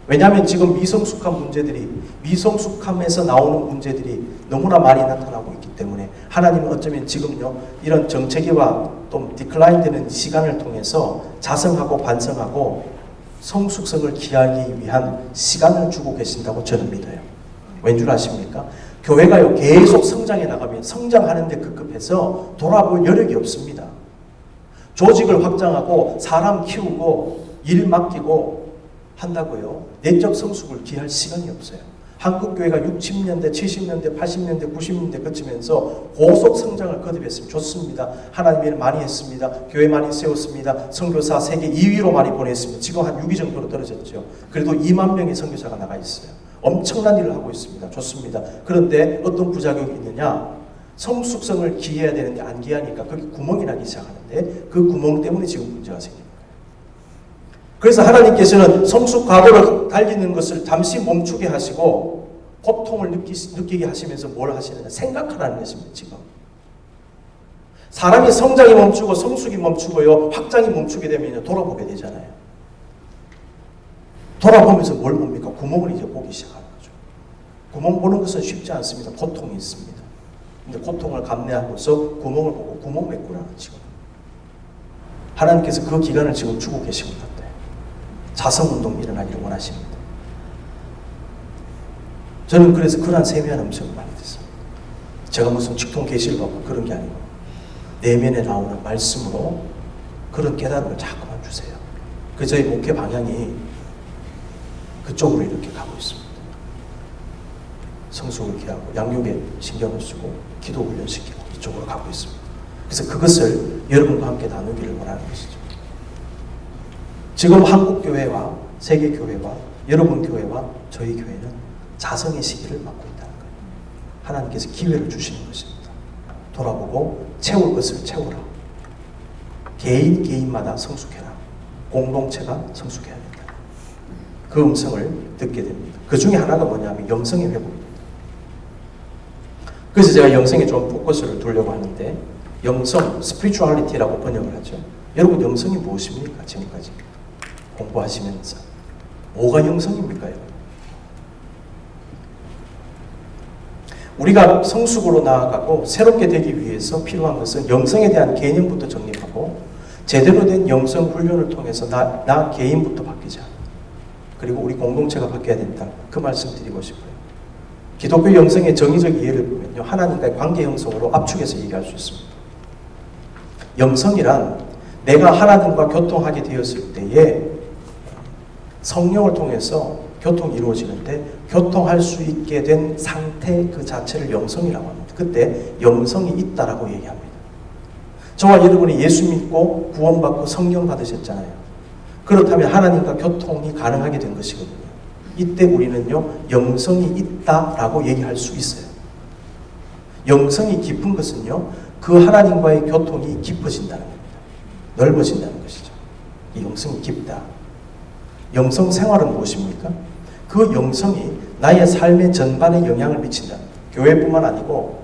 왜냐하면 지금 미성숙한 문제들이, 미성숙함에서 나오는 문제들이 너무나 많이 나타나고 있기 때문에 하나님은 어쩌면 지금요, 이런 정체기와 또 디클라인 되는 시간을 통해서 자성하고 반성하고 성숙성을 기하기 위한 시간을 주고 계신다고 저는 믿어요. 왠 줄 아십니까? 교회가요, 계속 성장해 나가면 성장하는데 급급해서 돌아볼 여력이 없습니다. 조직을 확장하고 사람 키우고 일 맡기고 한다고요, 내적 성숙을 기할 시간이 없어요. 한국교회가 60년대, 70년대, 80년대, 90년대 거치면서 고속 성장을 거듭했으면 좋습니다. 하나님 일 많이 했습니다. 교회 많이 세웠습니다. 선교사 세계 2위로 많이 보냈습니다. 지금 한 6위 정도로 떨어졌죠. 그래도 2만 명의 선교사가 나가 있어요. 엄청난 일을 하고 있습니다. 좋습니다. 그런데 어떤 부작용이 있느냐? 성숙성을 기해야 되는데 안 기하니까 거기 구멍이 나기 시작하는데 그 구멍 때문에 지금 문제가 생깁니다. 그래서 하나님께서는 성숙 과도를 달리는 것을 잠시 멈추게 하시고 고통을 느끼게 하시면서 뭘 하시느냐? 생각하라는 것입니다. 지금 사람이 성장이 멈추고 성숙이 멈추고요, 확장이 멈추게 되면 돌아보게 되잖아요. 돌아보면서 뭘 봅니까? 구멍을 이제 보기 시작하는 거죠. 구멍 보는 것은 쉽지 않습니다. 고통이 있습니다. 근데 고통을 감내하고서 구멍을 보고 구멍 메꾸라는 지금. 하나님께서 그 기간을 지금 주고 계신 것 같아요. 자성운동이 일어나기를 원하십니다. 저는 그래서 그러한 세미한 음성을 많이 듣습니다. 제가 무슨 직통 계시를 받고 그런 게 아니고 내면에 나오는 말씀으로 그런 깨달음을 자꾸만 주세요. 그 저희 목회 방향이 그쪽으로 이렇게 가고 있습니다. 성숙을 기하고 양육에 신경을 쓰고 기도 훈련시키고 이쪽으로 가고 있습니다. 그래서 그것을 여러분과 함께 나누기를 원하는 것이죠. 지금 한국교회와 세계교회와 여러분 교회와 저희 교회는 자성의 시기를 맞고 있다는 거예요. 하나님께서 기회를 주시는 것입니다. 돌아보고 채울 것을 채우라. 개인마다 성숙해라. 공동체가 성숙해야 된다. 그 음성을 듣게 됩니다. 그 중에 하나가 뭐냐면 영성의 회복입니다. 그래서 제가 영성에 좀 포커스를 두려고 하는데 영성, spirituality라고 번역을 하죠. 여러분 영성이 무엇입니까? 지금까지 공부하시면서 뭐가 영성입니까? 우리가 성숙으로 나아가고 새롭게 되기 위해서 필요한 것은 영성에 대한 개념부터 정립하고 제대로 된 영성 훈련을 통해서 나 개인부터 바뀌자. 그리고 우리 공동체가 바뀌어야 된다. 그 말씀 드리고 싶어요. 기독교 영성의 정의적 이해를 보면요. 하나님과의 관계 형성으로 압축해서 얘기할 수 있습니다. 영성이란 내가 하나님과 교통하게 되었을 때에 성령을 통해서 교통이 이루어지는데 교통할 수 있게 된 상태 그 자체를 영성이라고 합니다. 그때 영성이 있다라고 얘기합니다. 저와 여러분이 예수 믿고 구원받고 성령 받으셨잖아요. 그렇다면 하나님과 교통이 가능하게 된 것이거든요. 이때 우리는요, 영성이 있다라고 얘기할 수 있어요. 영성이 깊은 것은요, 그 하나님과의 교통이 깊어진다는 겁니다. 넓어진다는 것이죠. 이 영성이 깊다. 영성 생활은 무엇입니까? 그 영성이 나의 삶의 전반에 영향을 미친다. 교회뿐만 아니고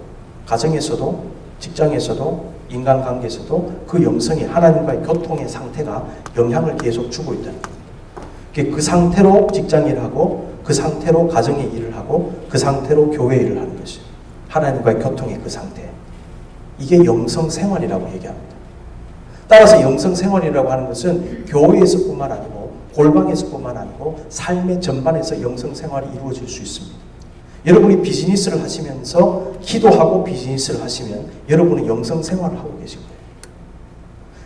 가정에서도 직장에서도 인간관계에서도 그 영성이 하나님과의 교통의 상태가 영향을 계속 주고 있다는 겁니다. 그 상태로 직장 일을 하고 그 상태로 가정의 일을 하고 그 상태로 교회 일을 하는 것이 하나님과의 교통의 그 상태. 이게 영성 생활이라고 얘기합니다. 따라서 영성 생활이라고 하는 것은 교회에서뿐만 아니고 골방에서뿐만 아니고 삶의 전반에서 영성 생활이 이루어질 수 있습니다. 여러분이 비즈니스를 하시면서 기도하고 비즈니스를 하시면 여러분은 영성 생활을 하고 계신 거예요.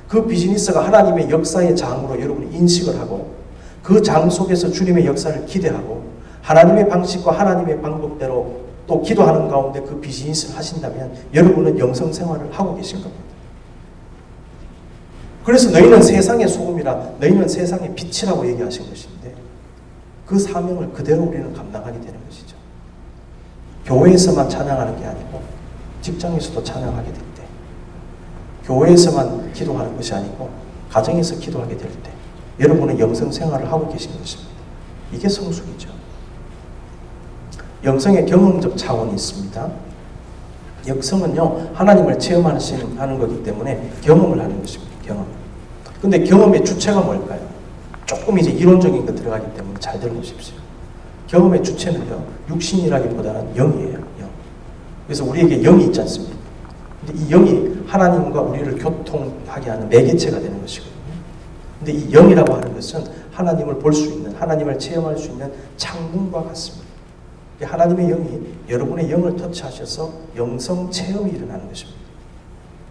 그 비즈니스가 하나님의 역사의 장으로 여러분이 인식을 하고 그 장 속에서 주님의 역사를 기대하고 하나님의 방식과 하나님의 방법대로 또 기도하는 가운데 그 비즈니스를 하신다면 여러분은 영성 생활을 하고 계신 겁니다. 그래서 너희는 세상의 소금이라 너희는 세상의 빛이라고 얘기하신 것인데 그 사명을 그대로 우리는 감당하게 되는 것이죠. 교회에서만 찬양하는 게 아니고 직장에서도 찬양하게 될 때, 교회에서만 기도하는 것이 아니고 가정에서 기도하게 될 때 여러분은 영성 생활을 하고 계신 것입니다. 이게 성숙이죠. 영성의 경험적 차원이 있습니다. 영성은요, 하나님을 체험하는 거기 때문에 경험을 하는 것입니다. 경험. 근데 경험의 주체가 뭘까요? 조금 이제 이론적인 거 들어가기 때문에 잘 들어보십시오. 경험의 주체는요, 육신이라기보다는 영이에요. 영. 그래서 우리에게 영이 있지 않습니까? 근데 이 영이 하나님과 우리를 교통하게 하는 매개체가 되는 것이거든요. 근데 이 영이라고 하는 것은 하나님을 볼 수 있는, 하나님을 체험할 수 있는 창문과 같습니다. 하나님의 영이 여러분의 영을 터치하셔서 영성 체험이 일어나는 것입니다.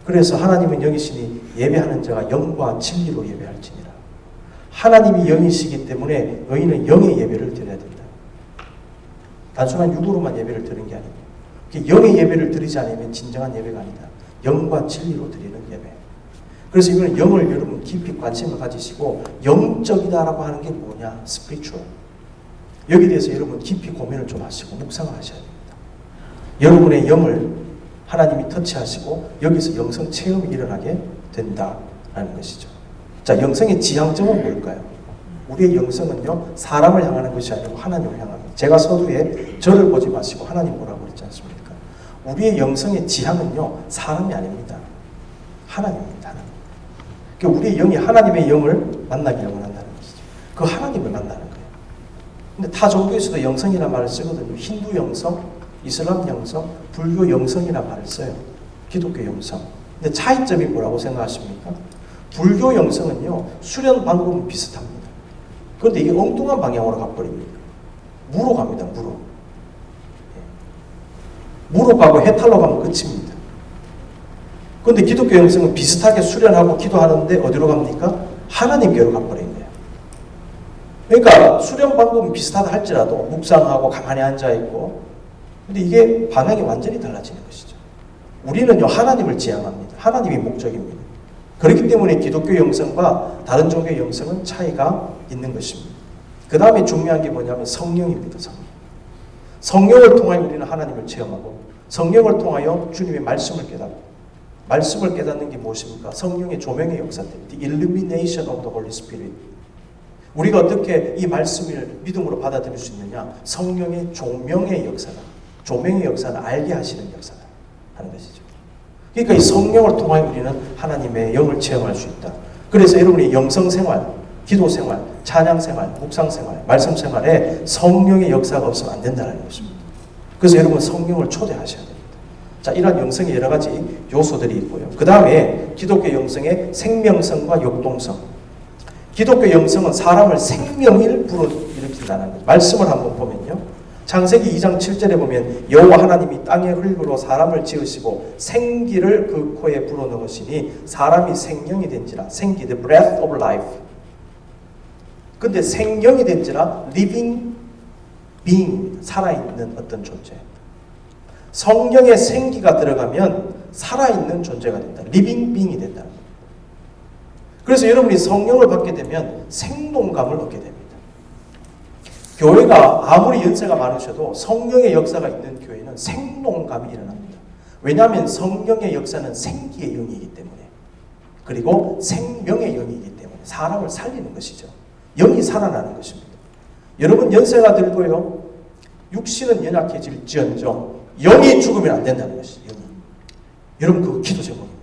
그래서 하나님은 영이시니 예배하는 자가 영과 진리로 예배할지니라. 하나님이 영이시기 때문에 너희는 영의 예배를 드려야 된다. 단순한 육으로만 예배를 드리는 게 아니고 영의 예배를 드리지 않으면 진정한 예배가 아니다. 영과 진리로 드리는 예배. 그래서 이거는 영을 여러분 깊이 관심을 가지시고 영적이다라고 하는 게 뭐냐? 스피리추얼. 여기에 대해서 여러분 깊이 고민을 좀 하시고 묵상을 하셔야 됩니다. 여러분의 영을 하나님이 터치하시고 여기서 영성 체험이 일어나게 된다라는 것이죠. 자, 영성의 지향점은 뭘까요? 우리의 영성은요, 사람을 향하는 것이 아니고 하나님을 향합니다. 제가 서두에 저를 보지 마시고 하나님 보라고 그랬지 않습니까? 우리의 영성의 지향은요, 사람이 아닙니다. 하나님입니다. 하나님. 그러니까 우리의 영이 하나님의 영을 만나기를 원한다는 것이죠. 그 하나님을 만나는 거예요. 근데 타 종교에서도 영성이라는 말을 쓰거든요. 힌두 영성, 이슬람 영성, 불교 영성이라는 말을 써요. 기독교 영성. 근데 차이점이 뭐라고 생각하십니까? 불교 영성은요, 수련 방법은 비슷합니다. 그런데 이게 엉뚱한 방향으로 가버립니다. 무로 갑니다, 무로. 무로 가고 해탈로 가면 끝입니다. 그런데 기독교 영성은 비슷하게 수련하고 기도하는데 어디로 갑니까? 하나님께로 가버린 거예요. 그러니까 수련 방법은 비슷하다 할지라도 묵상하고 가만히 앉아있고, 근데 이게 방향이 완전히 달라지는 것이죠. 우리는요, 하나님을 지향합니다. 하나님이 목적입니다. 그렇기 때문에 기독교 영성과 다른 종교의 영성은 차이가 있는 것입니다. 그 다음에 중요한 게 뭐냐면 성령입니다. 성령. 성령을 통하여 우리는 하나님을 체험하고, 성령을 통하여 주님의 말씀을 깨닫고, 말씀을 깨닫는 게 무엇입니까? 성령의 조명의 역사들, the illumination of the Holy Spirit. 우리가 어떻게 이 말씀을 믿음으로 받아들일 수 있느냐? 성령의 조명의 역사다. 조명의 역사는 알게 하시는 역사다 하는 것이죠. 그러니까 이 성령을 통하여 우리는 하나님의 영을 체험할 수 있다. 그래서 여러분이 영성생활, 기도생활, 찬양생활, 묵상생활, 말씀생활에 성령의 역사가 없으면 안 된다는 것입니다. 그래서 여러분 성령을 초대하셔야 됩니다. 자, 이러한 영성의 여러 가지 요소들이 있고요. 그 다음에 기독교 영성의 생명성과 역동성. 기독교 영성은 사람을 생명을 불어일으킨다는 거죠. 말씀을 한번 보면요. 창세기 2장 7절에 보면 여호와 하나님이 땅의 흙으로 사람을 지으시고 생기를 그 코에 불어넣으시니 사람이 생명이 된지라. 생기, the breath of life. 근데 생명이 된지라 living being, 살아있는 어떤 존재. 성령의 생기가 들어가면 살아있는 존재가 된다. living being이 된다. 그래서 여러분이 성령을 받게 되면 생동감을 얻게 됩니다. 교회가 아무리 연세가 많으셔도 성령의 역사가 있는 교회는 생동감이 일어납니다. 왜냐하면 성령의 역사는 생기의 영이기 때문에, 그리고 생명의 영이기 때문에 사람을 살리는 것이죠. 영이 살아나는 것입니다. 여러분 연세가 들고요, 육신은 연약해질지언정 영이 죽으면 안 된다는 것이죠. 영이. 여러분 그거 기도 제목입니다.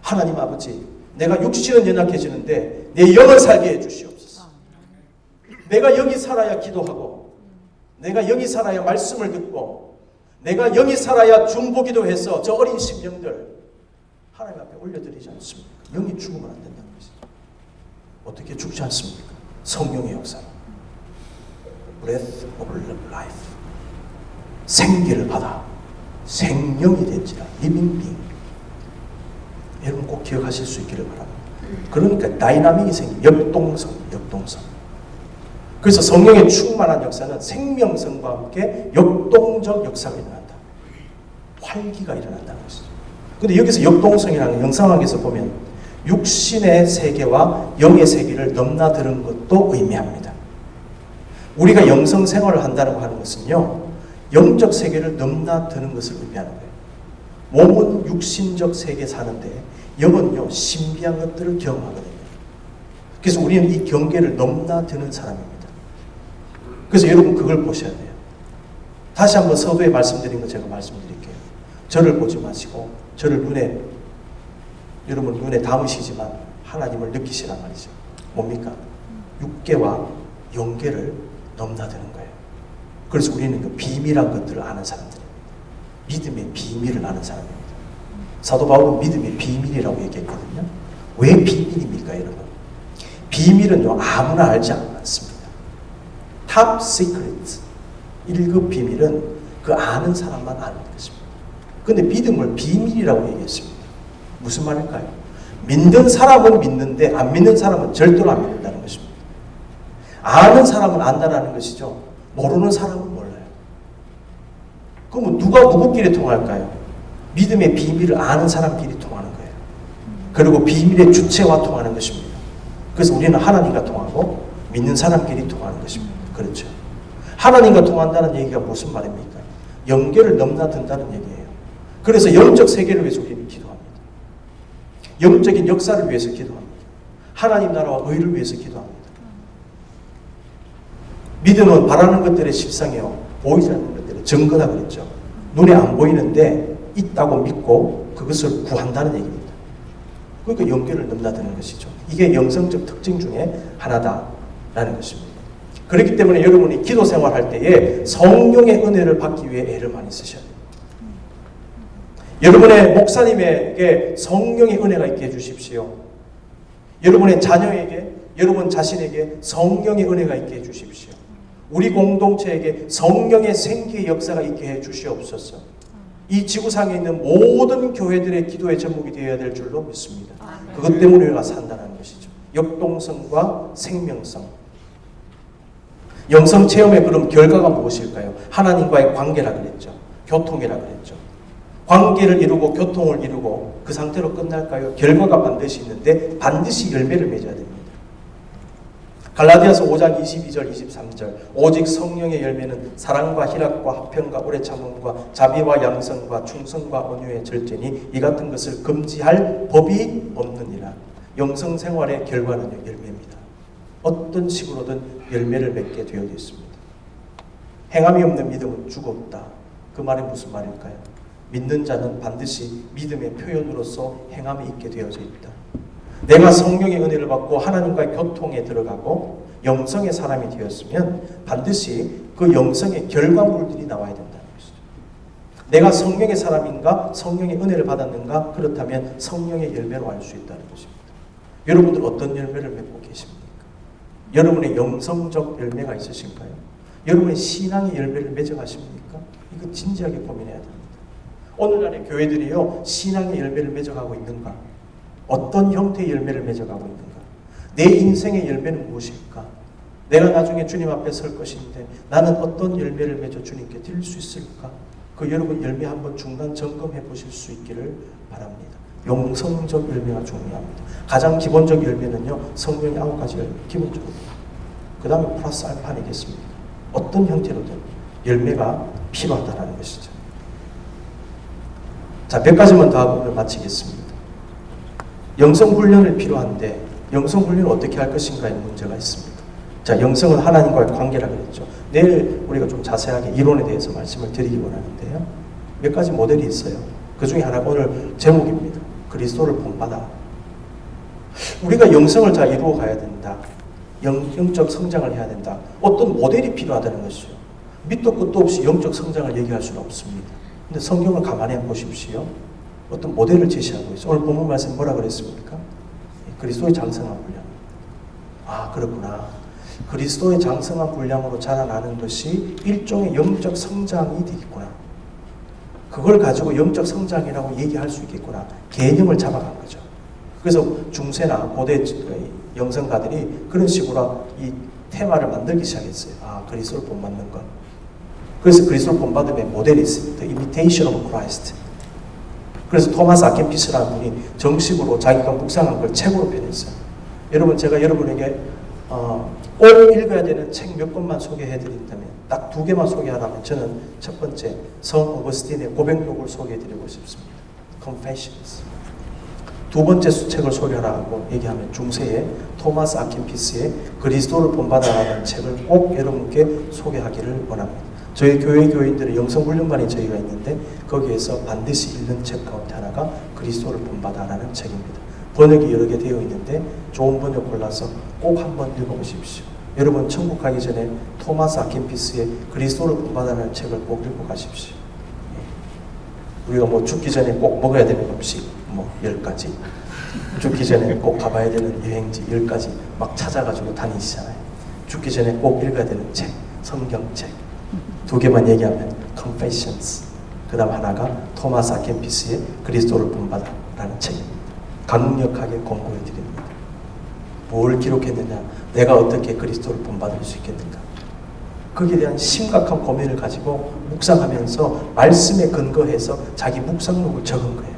하나님 아버지, 내가 육신은 연약해지는데 내 영을 살게 해주시옵소서. 내가 영이 살아야 기도하고, 내가 영이 살아야 말씀을 듣고, 내가 영이 살아야 중보기도 해서 저 어린 심령들 하나님 앞에 올려드리지 않습니까? 영이 죽으면 안 된다는 것이죠. 어떻게 죽지 않습니까? 성령의 역사. breath of life. 생기를 받아 생명이 된지라. living being. 여러분 꼭 기억하실 수 있기를 바랍니다. 그러니까 다이나믹이 생깁니다. 역동성. 그래서 성령의 충만한 역사는 생명성과 함께 역동적 역사가 일어난다. 활기가 일어난다는 것이죠. 그런데 여기서 역동성이라는 영상학에서 보면 육신의 세계와 영의 세계를 넘나드는 것도 의미합니다. 우리가 영성 생활을 한다고 하는 것은요, 영적 세계를 넘나드는 것을 의미하는 거예요. 몸은 육신적 세계에 사는데 영은요, 신비한 것들을 경험하거든요. 그래서 우리는 이 경계를 넘나드는 사람입니다. 그래서 여러분 그걸 보셔야 돼요. 다시 한번 서두에 말씀드린 거 제가 말씀드릴게요. 저를 보지 마시고 저를 여러분 눈에 담으시지만 하나님을 느끼시란 말이죠. 뭡니까? 육계와 영계를 넘나드는 거예요. 그래서 우리는 그 비밀한 것들을 아는 사람들입니다. 믿음의 비밀을 아는 사람입니다. 사도 바울은 믿음의 비밀이라고 얘기했거든요. 왜 비밀입니까, 여러분? 비밀은요, 아무나 알지 않습니다. Top secret. 1급 비밀은 그 아는 사람만 아는 것입니다. 그런데 믿음을 비밀이라고 얘기했습니다. 무슨 말일까요? 믿는 사람은 믿는데 안 믿는 사람은 절대로 안 믿는다는 것입니다. 아는 사람은 안다라는 것이죠. 모르는 사람은 몰라요. 그럼 누가 누구끼리 통할까요? 믿음의 비밀을 아는 사람끼리 통하는 거예요. 그리고 비밀의 주체와 통하는 것입니다. 그래서 우리는 하나님과 통하고 믿는 사람끼리 통하는 것입니다. 그렇죠. 하나님과 통한다는 얘기가 무슨 말입니까? 영계를 넘나든다는 얘기예요. 그래서 영적 세계를 위해서 우리는 기도합니다. 영적인 역사를 위해서 기도합니다. 하나님 나라와 의를 위해서 기도합니다. 믿음은 바라는 것들의 실상이요, 보이지 않는 것들의 증거다 그랬죠. 눈에 안 보이는데 있다고 믿고 그것을 구한다는 얘기입니다. 그러니까 영계를 넘나드는 것이죠. 이게 영성적 특징 중에 하나다라는 것입니다. 그렇기 때문에 여러분이 기도 생활할 때에 성령의 은혜를 받기 위해 애를 많이 쓰셔야 돼요. 여러분의 목사님에게 성령의 은혜가 있게 해주십시오. 여러분의 자녀에게, 여러분 자신에게 성령의 은혜가 있게 해주십시오. 우리 공동체에게 성령의 생기의 역사가 있게 해주시옵소서. 이 지구상에 있는 모든 교회들의 기도의 제목이 되어야 될 줄로 믿습니다. 그것 때문에 우리가 산다는 것이죠. 역동성과 생명성. 영성 체험의 그럼 결과가 무엇일까요? 하나님과의 관계라 그랬죠. 교통이라 그랬죠. 관계를 이루고 교통을 이루고 그 상태로 끝날까요? 결과가 반드시 있는데 반드시 열매를 맺어야 됩니다. 갈라디아서 5장 22절 23절 오직 성령의 열매는 사랑과 희락과 화평과 오래 참음과 자비와 양성과 충성과 온유의 절제니 이 같은 것을 금지할 법이 없느니라. 영성 생활의 결과는요, 열매입니다. 어떤 식으로든 열매를 맺게 되어 있습니다. 행함이 없는 믿음은 죽었다. 그 말이 무슨 말일까요? 믿는 자는 반드시 믿음의 표현으로서 행함이 있게 되어져 있다. 내가 성령의 은혜를 받고 하나님과의 교통에 들어가고 영성의 사람이 되었으면 반드시 그 영성의 결과물들이 나와야 된다는 것이죠. 내가 성령의 사람인가? 성령의 은혜를 받았는가? 그렇다면 성령의 열매로 알 수 있다는 것입니다. 여러분들 어떤 열매를 맺고 계십니까? 여러분의 영성적 열매가 있으신가요? 여러분의 신앙의 열매를 맺어가십니까? 이거 진지하게 고민해야 됩니다. 오늘날의 교회들이요, 신앙의 열매를 맺어가고 있는가? 어떤 형태의 열매를 맺어가고 있는가? 내 인생의 열매는 무엇일까? 내가 나중에 주님 앞에 설 것인데 나는 어떤 열매를 맺어 주님께 드릴 수 있을까? 그 여러분 열매 한번 중간 점검해 보실 수 있기를 바랍니다. 영성적 열매가 중요합니다. 가장 기본적 열매는요, 성령의 9가지 열매, 기본적으로. 그 다음에 플러스 알파 아니겠습니까? 어떤 형태로든 열매가 필요하다는 것이죠. 자, 몇 가지만 더 하고 오늘 마치겠습니다. 영성훈련이 필요한데 영성훈련을 어떻게 할 것인가에 문제가 있습니다. 자, 영성은 하나님과의 관계라 그랬죠. 내일 우리가 좀 자세하게 이론에 대해서 말씀을 드리기 원하는데요. 몇 가지 모델이 있어요. 그 중에 하나가 오늘 제목입니다. 그리스도를 본받아. 우리가 영성을 잘 이루어 가야 된다. 영적 성장을 해야 된다. 어떤 모델이 필요하다는 것이죠. 밑도 끝도 없이 영적 성장을 얘기할 수는 없습니다. 근데 성경을 가만히 보십시오. 어떤 모델을 제시하고 있어요. 오늘 본문 말씀 뭐라 그랬습니까? 그리스도의 장성한 분량. 아, 그렇구나. 그리스도의 장성한 분량으로 자라나는 것이 일종의 영적 성장이 되겠구나. 그걸 가지고 영적 성장이라고 얘기할 수 있겠구나. 개념을 잡아간 거죠. 그래서 중세나 고대 영성가들이 그런 식으로 이 테마를 만들기 시작했어요. 아, 그리스도를 본받는 것. 그래서 그리스도를 본받음의 모델이 있습니다. The Imitation of Christ. 그래서 토마스 아켄피스라는 분이 정식으로 자기가 묵상한 걸 책으로 펴냈어요. 여러분, 제가 여러분에게 꼭 읽어야 되는 책 몇 권만 소개해드린다면, 딱 2개만 소개하라면 저는 첫 번째 성 어거스틴의 고백록을 소개해드리고 싶습니다. Confessions. 두 번째 책을 소개하라고 얘기하면 중세의 토마스 아켄피스의 그리스도를 본받아라는 책을 꼭 여러분께 소개하기를 원합니다. 저희 교회 교인들의 영성훈련반이 저희가 있는데 거기에서 반드시 읽는 책 가운데 하나가 그리스도를 본받아라는 책입니다. 번역이 여러 개 되어 있는데 좋은 번역 골라서 꼭 한번 읽어보십시오. 여러분 천국 가기 전에 토마스 아켄피스의 그리스도를 본받아라는 책을 꼭 읽고 가십시오. 우리가 뭐 죽기 전에 꼭 먹어야 되는 음식 뭐 10가지, 죽기 전에 꼭 가봐야 되는 여행지 10가지 막 찾아가지고 다니시잖아요. 죽기 전에 꼭 읽어야 되는 책, 성경책 2개만 얘기하면 Confessions, 그 다음 하나가 토마스 아켄피스의 그리스도를 본받아라는 책입니다. 강력하게 권고해 드립니다. 뭘 기록했느냐? 내가 어떻게 그리스도를 본받을 수 있겠는가? 거기에 대한 심각한 고민을 가지고 묵상하면서 말씀에 근거해서 자기 묵상록을 적은 거예요.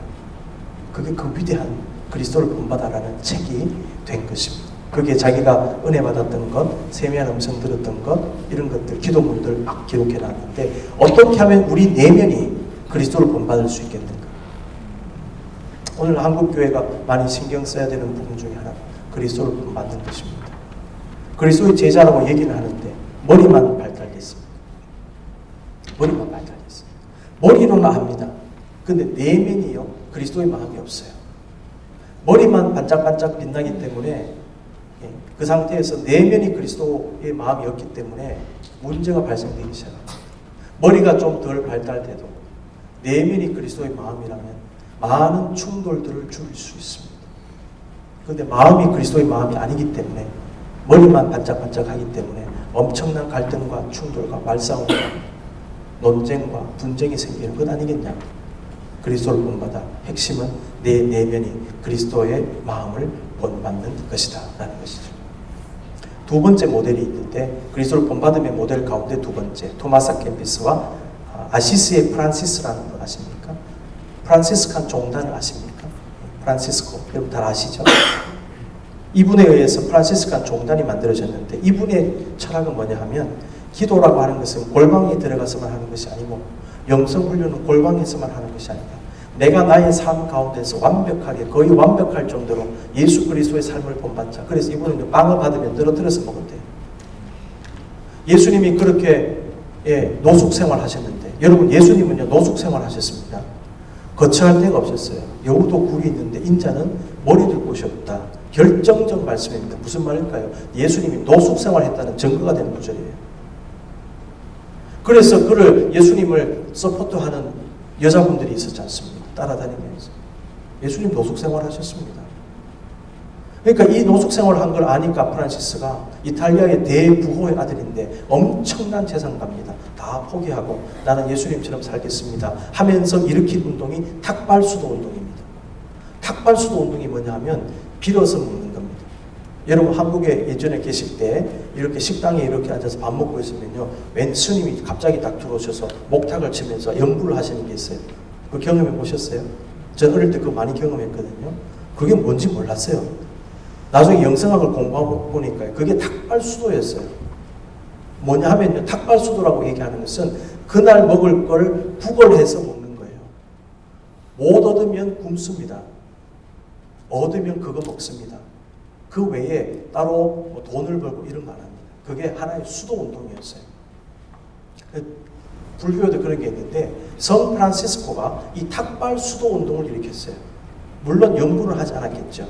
그게 그 위대한 그리스도를 본받아라는 책이 된 것입니다. 거기에 자기가 은혜 받았던 것, 세미한 음성 들었던 것, 이런 것들, 기도문들 막 기록해 놨는데 어떻게 하면 우리 내면이 그리스도를 본받을 수 있겠는가? 오늘 한국교회가 많이 신경 써야 되는 부분 중에 하나가 그리스도를 본받는 것입니다. 그리스도의 제자라고 얘기는 하는데 머리만 발달됐습니다. 머리만 발달됐습니다. 머리로는 압니다. 근데 내면이요, 그리스도의 마음이 없어요. 머리만 반짝반짝 빛나기 때문에 그 상태에서 내면이 그리스도의 마음이 없기 때문에 문제가 발생되기 시작합니다. 머리가 좀 덜 발달돼도 내면이 그리스도의 마음이라면 많은 충돌들을 줄일 수 있습니다. 근데 마음이 그리스도의 마음이 아니기 때문에 머리만 반짝반짝하기 때문에 엄청난 갈등과 충돌과 말싸움과 논쟁과 분쟁이 생기는 것 아니겠냐. 그리스도를 본받아 핵심은 내 내면이 그리스도의 마음을 본받는 것이다 라는 것이죠. 두 번째 모델이 있는데 그리스도를 본받음의 모델 가운데 두 번째 토마스 켐피스와 아시스의 프란시스라는 분 아십니까? 프란시스칸 종단을 아십니까? 프란시스코 여러분 다 아시죠? 이분에 의해서 프란시스칸 종단이 만들어졌는데 이분의 철학은 뭐냐 하면 기도라고 하는 것은 골방에 들어가서만 하는 것이 아니고 영성훈련은 골방에서만 하는 것이 아니다. 내가 나의 삶 가운데서 완벽하게 거의 완벽할 정도로 예수 그리스도의 삶을 본받자. 그래서 이분은 빵을 받으면 떨어뜨려서 먹었대요. 예수님이 그렇게 노숙 생활 하셨는데 여러분 예수님은요 노숙 생활 하셨습니다. 거처할 데가 없었어요. 여우도 굴이 있는데 인자는 머리 둘 곳이 없다. 결정적 말씀입니다. 무슨 말일까요? 예수님이 노숙 생활했다는 증거가 되는 구절이에요. 그래서 그를 예수님을 서포트하는 여자분들이 있었지 않습니까? 따라다니면서. 예수님 노숙 생활 하셨습니다. 그러니까 이 노숙 생활을 한 걸 아니까 프란시스가 이탈리아의 대부호의 아들인데 엄청난 재산가입니다. 다 포기하고 나는 예수님처럼 살겠습니다 하면서 일으킨 운동이 탁발수도 운동입니다. 탁발수도 운동이 뭐냐 하면 빌어서 먹는 겁니다. 여러분 한국에 예전에 계실 때 이렇게 식당에 이렇게 앉아서 밥 먹고 있으면요 웬 스님이 갑자기 딱 들어오셔서 목탁을 치면서 연부를 하시는 게 있어요. 그 경험해 보셨어요? 저 어릴 때 그거 많이 경험했거든요. 그게 뭔지 몰랐어요. 나중에 영성학을 공부하고 보니까 그게 탁발수도였어요. 뭐냐 하면요 탁발수도라고 얘기하는 것은 그날 먹을 걸 구걸해서 먹는 거예요. 못 얻으면 굶습니다. 얻으면 그거 먹습니다. 그 외에 따로 뭐 돈을 벌고 이런 거 안 합니다. 그게 하나의 수도 운동이었어요. 불교에도 그런 게 있는데 성 프란시스코가 이 탁발 수도 운동을 일으켰어요. 물론 연구를 하지 않았겠죠.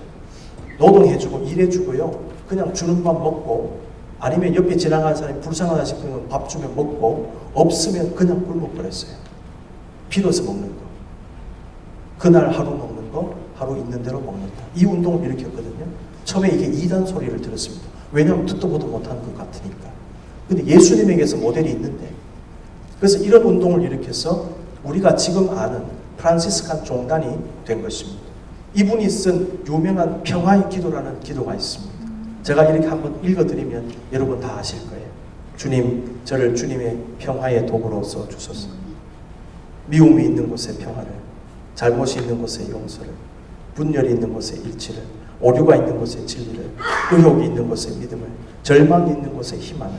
노동해주고 일해주고요. 그냥 주는 밥 먹고 아니면 옆에 지나가는 사람이 불쌍하다 싶으면 밥 주면 먹고 없으면 그냥 굶어버렸어요. 빌어서 먹는 거. 그날 하루 먹는 거 하루 있는 대로 먹는다. 이 운동을 일으켰거든요. 처음에 이게 이단 소리를 들었습니다. 왜냐하면 듣도 보도 못하는 것 같으니까. 근데 예수님에게서 모델이 있는데 그래서 이런 운동을 일으켜서 우리가 지금 아는 프란시스칸 종단이 된 것입니다. 이분이 쓴 유명한 평화의 기도라는 기도가 있습니다. 제가 이렇게 한번 읽어드리면 여러분 다 아실 거예요. 주님, 저를 주님의 평화의 도구로 써 주소서. 미움이 있는 곳에 평화를, 잘못이 있는 곳에 용서를, 분열이 있는 곳에 일치를, 오류가 있는 곳에 진리를, 의혹이 있는 곳에 믿음을, 절망이 있는 곳에 희망을,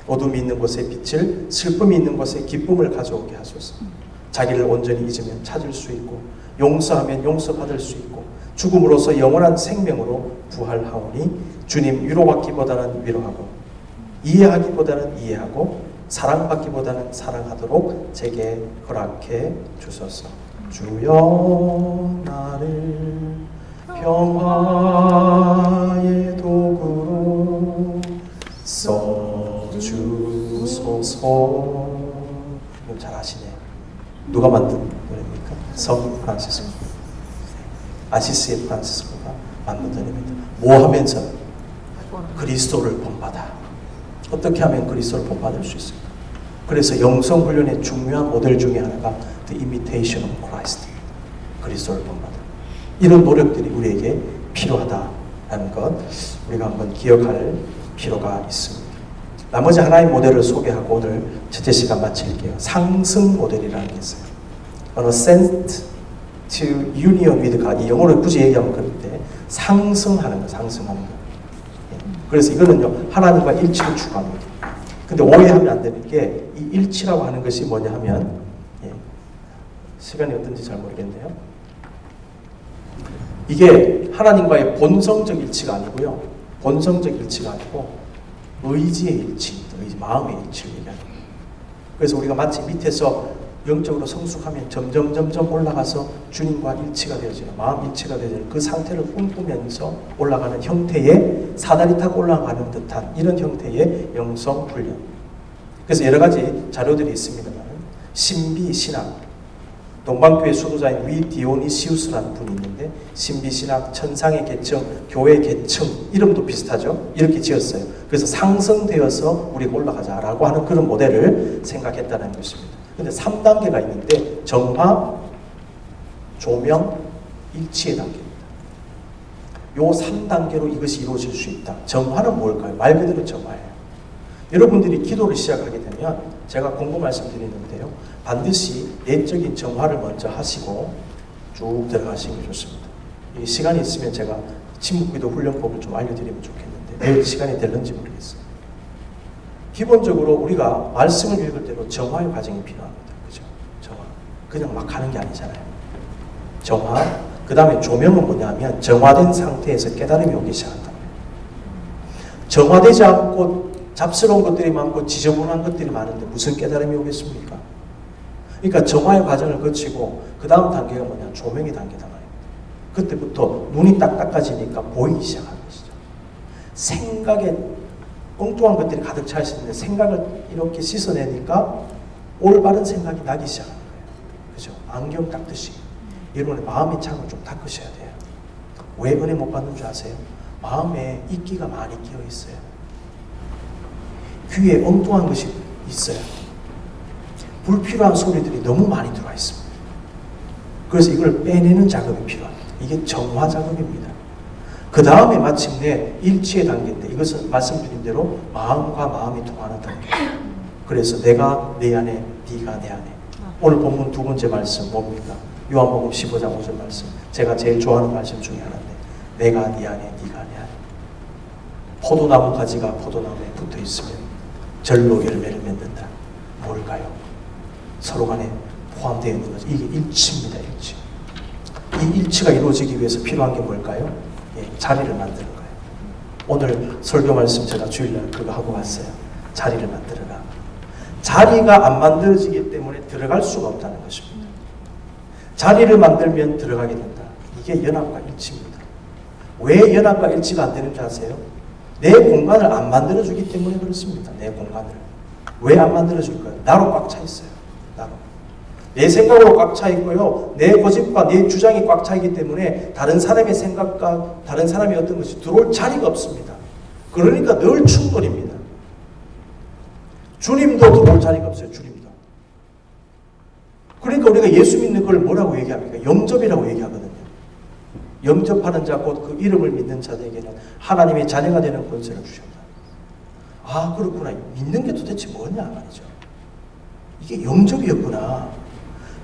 어둠이 있는 곳에 빛을, 슬픔이 있는 곳에 기쁨을 가져오게 하소서. 자기를 온전히 잊으면 찾을 수 있고 용서하면 용서받을 수 있고 죽음으로써 영원한 생명으로 부활하오니 주님 위로받기보다는 위로하고 이해하기보다는 이해하고 사랑받기보다는 사랑하도록 제게 허락해 주소서. 주여 나를 평화의 도구로 써주소서. 잘 아시네. 누가 만든 노래입니까? 성 프란시스코. 아시스의 프란시스코가 만든 노래입니다. 뭐 하면서? 그리스도를 본받아. 어떻게 하면 그리스도를 본받을 수 있을까? 그래서 영성 훈련의 중요한 모델 중에 하나가 The Imitation of Christ. 그리스도를 본받아. 이런 노력들이 우리에게 필요하다는 것 우리가 한번 기억할 필요가 있습니다. 나머지 하나의 모델을 소개하고 오늘 첫째 시간 마칠게요. 상승 모델이라는 게 있어요. Ascent to union with God. 이 영어로 굳이 얘기하면 그런데 상승하는 거, 상승하는 거. 그래서 이거는요 하나님과 일치를 추구합니다. 근데 오해하면 안 되는 게 이 일치라고 하는 것이 뭐냐 하면 시간이 어떤지 잘 모르겠네요. 이게 하나님과의 본성적 일치가 아니고요. 본성적 일치가 아니고 의지의 일치입니다. 마음의 일치를 얘기하는 거예요. 그래서 우리가 마치 밑에서 영적으로 성숙하면 점점 올라가서 주님과 일치가 되어져요. 마음 일치가 되어져요. 그 상태를 꿈꾸면서 올라가는 형태의 사다리 타고 올라가는 듯한 이런 형태의 영성 훈련. 그래서 여러 가지 자료들이 있습니다만 신비 신앙 동방교회 수도자인 위디오니시우스라는 분이 있는데 신비신학, 천상의 계층, 교회 계층 이름도 비슷하죠. 이렇게 지었어요. 그래서 상승되어서 우리가 올라가자라고 하는 그런 모델을 생각했다는 것입니다. 근데 3단계가 있는데 정화, 조명, 일치의 단계입니다. 요 3단계로 이것이 이루어질 수 있다. 정화는 뭘까요? 말 그대로 정화예요. 여러분들이 기도를 시작하게 되면 제가 공부 말씀드리는데요. 반드시 내적인 정화를 먼저 하시고 쭉 들어가시는 게 좋습니다. 이 시간이 있으면 제가 침묵기도 훈련법을 좀 알려드리면 좋겠는데 내일 시간이 될는지 모르겠어요. 기본적으로 우리가 말씀을 읽을 때로 정화의 과정이 필요합니다. 그죠? 정화. 그냥 막 하는 게 아니잖아요. 정화. 그 다음에 조명은 뭐냐면 정화된 상태에서 깨달음이 오기 시작한다. 정화되지 않고 잡스러운 것들이 많고 지저분한 것들이 많은데 무슨 깨달음이 오겠습니까? 그러니까 정화의 과정을 거치고 그 다음 단계가 뭐냐? 조명의 단계다 말입니다. 그때부터 눈이 딱 닦아지니까 보이기 시작하는 것이죠. 생각에 엉뚱한 것들이 가득 차 있는데 생각을 이렇게 씻어내니까 올바른 생각이 나기 시작하는 거예요. 그죠? 안경 닦듯이 여러분의 마음의 창을 좀 닦으셔야 돼요. 왜 은혜 못 받는 줄 아세요? 마음에 이끼가 많이 끼어 있어요. 귀에 엉뚱한 것이 있어요. 불필요한 소리들이 너무 많이 들어와 있습니다. 그래서 이걸 빼내는 작업이 필요합니다. 이게 정화 작업입니다. 그 다음에 마침내 일치의 단계인데 이것은 말씀드린 대로 마음과 마음이 통하는 단계예요. 그래서 내가 내 안에, 네가 내 안에. 오늘 본문 두 번째 말씀 뭡니까? 요한복음 15장 5절 말씀. 제가 제일 좋아하는 말씀 중에 하나인데 내가 네 안에, 네가 내 안에. 포도나무 가지가 포도나무에 붙어 있으면 절로 열매를 맺는다. 뭘까요? 서로 간에 포함되어 있는 거죠. 이게 일치입니다. 일치. 이 일치가 이루어지기 위해서 필요한 게 뭘까요? 예, 자리를 만드는 거예요. 오늘 설교 말씀 제가 주일날 그거 하고 갔어요. 자리를 만들어라. 자리가 안 만들어지기 때문에 들어갈 수가 없다는 것입니다. 자리를 만들면 들어가게 된다. 이게 연합과 일치입니다. 왜 연합과 일치가 안 되는 줄 아세요? 내 공간을 안 만들어주기 때문에 그렇습니다. 내 공간을. 왜 안 만들어줄까요? 나로 꽉 차 있어요. 나로. 내 생각으로 꽉 차 있고요. 내 고집과 내 주장이 꽉 차 있기 때문에 다른 사람의 생각과 다른 사람의 어떤 것이 들어올 자리가 없습니다. 그러니까 늘 충돌입니다. 주님도 들어올 자리가 없어요. 주님도. 그러니까 우리가 예수 믿는 걸 뭐라고 얘기합니까? 영접이라고 얘기하거든요. 영접하는 자 곧 그 이름을 믿는 자들에게는 하나님의 자녀가 되는 권세를 주셨다. 아 그렇구나. 믿는 게 도대체 뭐냐 말이죠. 이게 영접이었구나.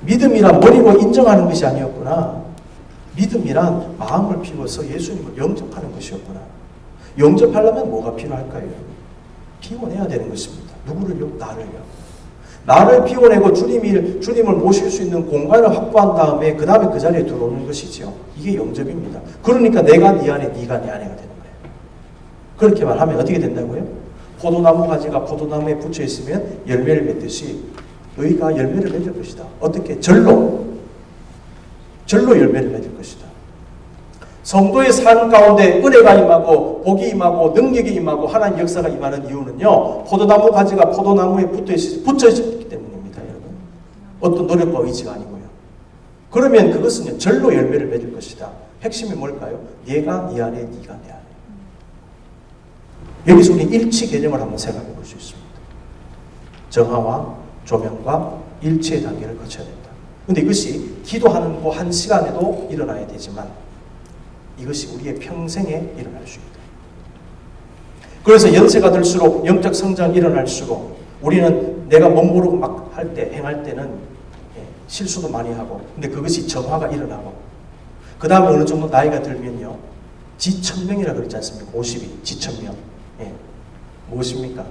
믿음이란 머리로 인정하는 것이 아니었구나. 믿음이란 마음을 비워서 예수님을 영접하는 것이었구나. 영접하려면 뭐가 필요할까요? 비워내야 되는 것입니다. 누구를요? 나를요. 나를 비워내고 주님을 모실 수 있는 공간을 확보한 다음에 그 다음에 그 자리에 들어오는 것이죠. 이게 영접입니다. 그러니까 내가 네 안에, 네가 내 안에가 되는 거예요. 그렇게만 하면 어떻게 된다고요? 포도나무 가지가 포도나무에 붙여 있으면 열매를 맺듯이 너희가 열매를 맺을 것이다. 어떻게? 절로 열매를 맺을 것이다. 성도의 삶 가운데 은혜가 임하고 복이 임하고 능력이 임하고 하나님 역사가 임하는 이유는요. 포도나무 가지가 포도나무에 붙여 있기 때문입니다. 여러분. 어떤 노력과 의지가 아니고요. 그러면 그것은 절로 열매를 맺을 것이다. 핵심이 뭘까요? 얘가 네 안에, 네가 내 안에. 여기서 우리 일치 개념을 한번 생각해 볼 수 있습니다. 정화와 조명과 일치의 단계를 거쳐야 된다. 그런데 이것이 기도하는 그 한 시간에도 일어나야 되지만 이것이 우리의 평생에 일어날 수 있다. 그래서 연세가 들수록 영적 성장이 일어날수록 우리는 내가 못 모르고 막 할 때, 행할 때는 실수도 많이 하고 근데 그것이 정화가 일어나고 그 다음에 어느 정도 나이가 들면요. 지천명이라고 그랬지 않습니까? 50이 지천명. 무엇입니까?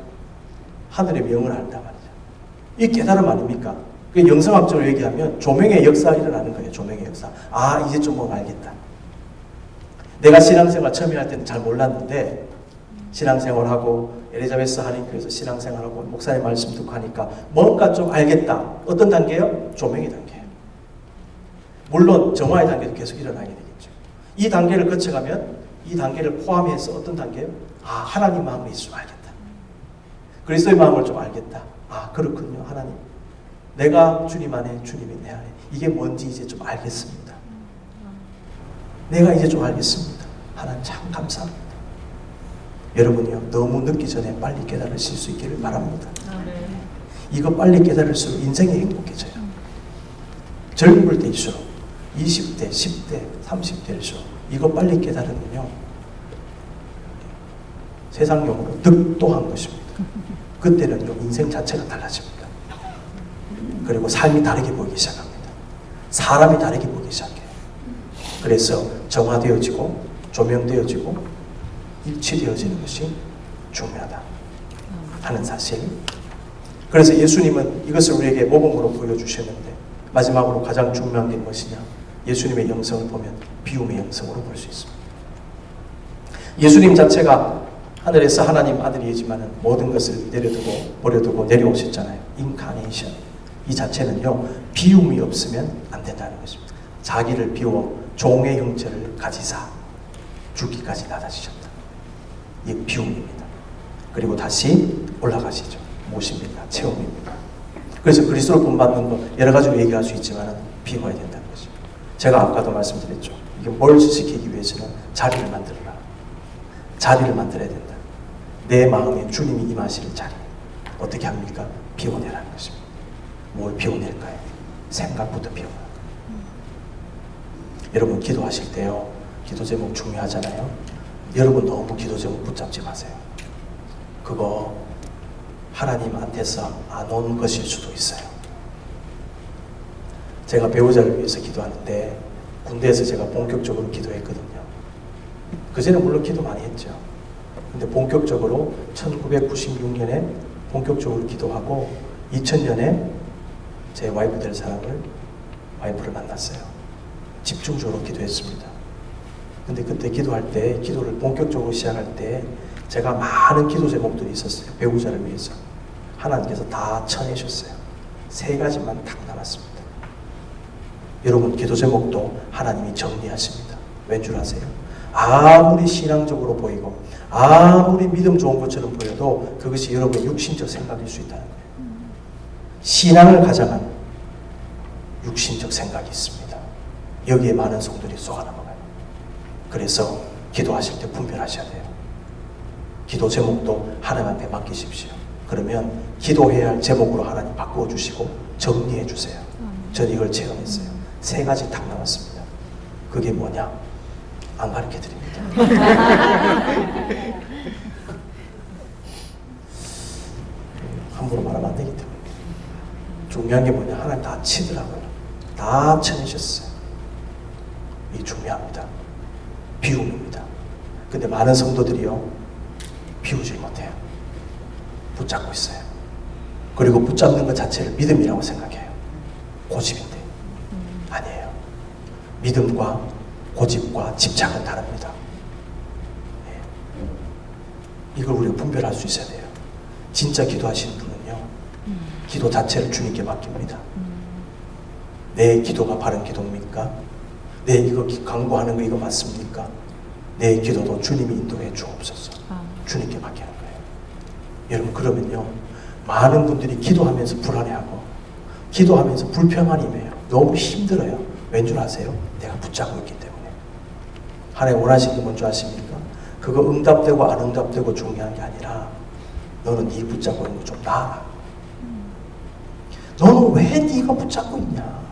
하늘의 명을 한다 말이죠. 이 깨달음 아닙니까? 그 영성학적으로 얘기하면 조명의 역사가 일어나는 거예요. 조명의 역사. 아 이제 좀 뭔가 알겠다. 내가 신앙생활 처음에 할 때는 잘 몰랐는데 신앙생활하고 엘리자베스 한인교회에서 신앙생활하고 목사님 말씀 듣고 하니까 뭔가 좀 알겠다. 어떤 단계요? 조명의 단계예요. 물론 정화의 단계도 계속 일어나게 되겠죠. 이 단계를 거쳐가면 이 단계를 포함해서 어떤 단계요? 아 하나님 마음을 좀 알겠다. 그리스도의 마음을 좀 알겠다. 아 그렇군요. 하나님. 내가 주님 안에, 주님이 내 안에. 이게 뭔지 이제 좀 알겠습니다. 내가 이제 좀 알겠습니다. 하나님 참 감사합니다. 여러분이요, 너무 늦기 전에 빨리 깨달으실 수 있기를 바랍니다. 이거 빨리 깨달을수록 인생이 행복해져요. 젊을 때일수록 20대, 10대, 30대일수록 이거 빨리 깨달으면요, 세상 용어로 득도한 것입니다. 그때는요, 인생 자체가 달라집니다. 그리고 삶이 다르게 보이기 시작합니다. 사람이 다르게 보이기 시작해요. 그래서 정화되어지고 조명되어지고 일치되어지는 것이 중요하다 하는 사실. 그래서 예수님은 이것을 우리에게 모범으로 보여주셨는데, 마지막으로 가장 중요한 게 무엇이냐? 예수님의 영성을 보면 비움의 영성으로 볼 수 있습니다. 예수님 자체가 하늘에서 하나님 아들이지만 모든 것을 내려두고 버려두고 내려오셨잖아요. 인카네이션. 이 자체는요, 비움이 없으면 안 된다는 것입니다. 자기를 비워 종의 형체를 가지사 죽기까지 나다지셨다. 이게 비움입니다. 그리고 다시 올라가시죠. 모십니다. 체험입니다. 그래서 그리스도로 본받는 거 여러 가지로 얘기할 수 있지만 비워야 된다는 것입니다. 제가 아까도 말씀드렸죠. 이게 뭘 지키기 위해서는 자리를 만들어라. 자리를 만들어야 된다. 내 마음에 주님이 임하실 자리. 어떻게 합니까? 비워내라는 것입니다. 뭘 비워낼까요? 생각부터 비워라. 여러분 기도하실 때요, 기도 제목 중요하잖아요. 여러분 너무 기도 제목 붙잡지 마세요. 그거 하나님한테서 안 온 것일 수도 있어요. 제가 배우자를 위해서 기도하는데 군대에서 제가 본격적으로 기도했거든요. 그전에 물론 기도 많이 했죠. 근데 본격적으로 1996년에 본격적으로 기도하고 2000년에 제 와이프 될 와이프를 만났어요. 집중적으로 기도했습니다. 근데 그때 기도할 때, 기도를 본격적으로 시작할 때 제가 많은 기도 제목들이 있었어요. 배우자를 위해서. 하나님께서 다 쳐내셨어요. 3가지만 딱 남았습니다. 여러분 기도 제목도 하나님이 정리하십니다. 왠 줄 아세요? 아무리 신앙적으로 보이고 아무리 믿음 좋은 것처럼 보여도 그것이 여러분의 육신적 생각일 수 있다는 거예요. 신앙을 가장한 육신적 생각이 있습니다. 여기에 많은 성도들이 쏘아넘어가요. 그래서 기도하실 때 분별하셔야 돼요. 기도 제목도 하나님 앞에 맡기십시오. 그러면 기도해야 할 제목으로 하나님 바꾸어 주시고 정리해 주세요. 저는 이걸 체험했어요. 3가지 딱 남았습니다. 그게 뭐냐? 안 가르쳐 드립니다. 함부로 말하면 안 되기 때문에. 중요한 게 뭐냐? 하나님 다 치더라고요. 다 쳐내셨어요. 이게 중요합니다. 비움입니다. 근데 많은 성도들이요, 비우질 못해요. 붙잡고 있어요. 그리고 붙잡는 것 자체를 믿음이라고 생각해요. 고집인데 아니에요. 믿음과 고집과 집착은 다릅니다. 이걸 우리가 분별할 수 있어야 돼요. 진짜 기도하시는 분은요, 기도 자체를 주님께 맡깁니다. 내 기도가 바른 기도입니까? 내 이거 강구하는 거 이거 맞습니까? 내 기도도 주님이 인도해 주옵소서. 주님께 맡기는 거예요. 여러분 그러면요, 많은 분들이 기도하면서 불안해하고 기도하면서 불평안이에요. 너무 힘들어요. 왠 줄 아세요? 내가 붙잡고 있기 때문에. 하나님 원하시는 게 뭔지 아십니까? 그거 응답되고 안 응답되고 중요한 게 아니라 너는 네 붙잡고 있는 거 좀 놔라. 너는 왜 네가 붙잡고 있냐?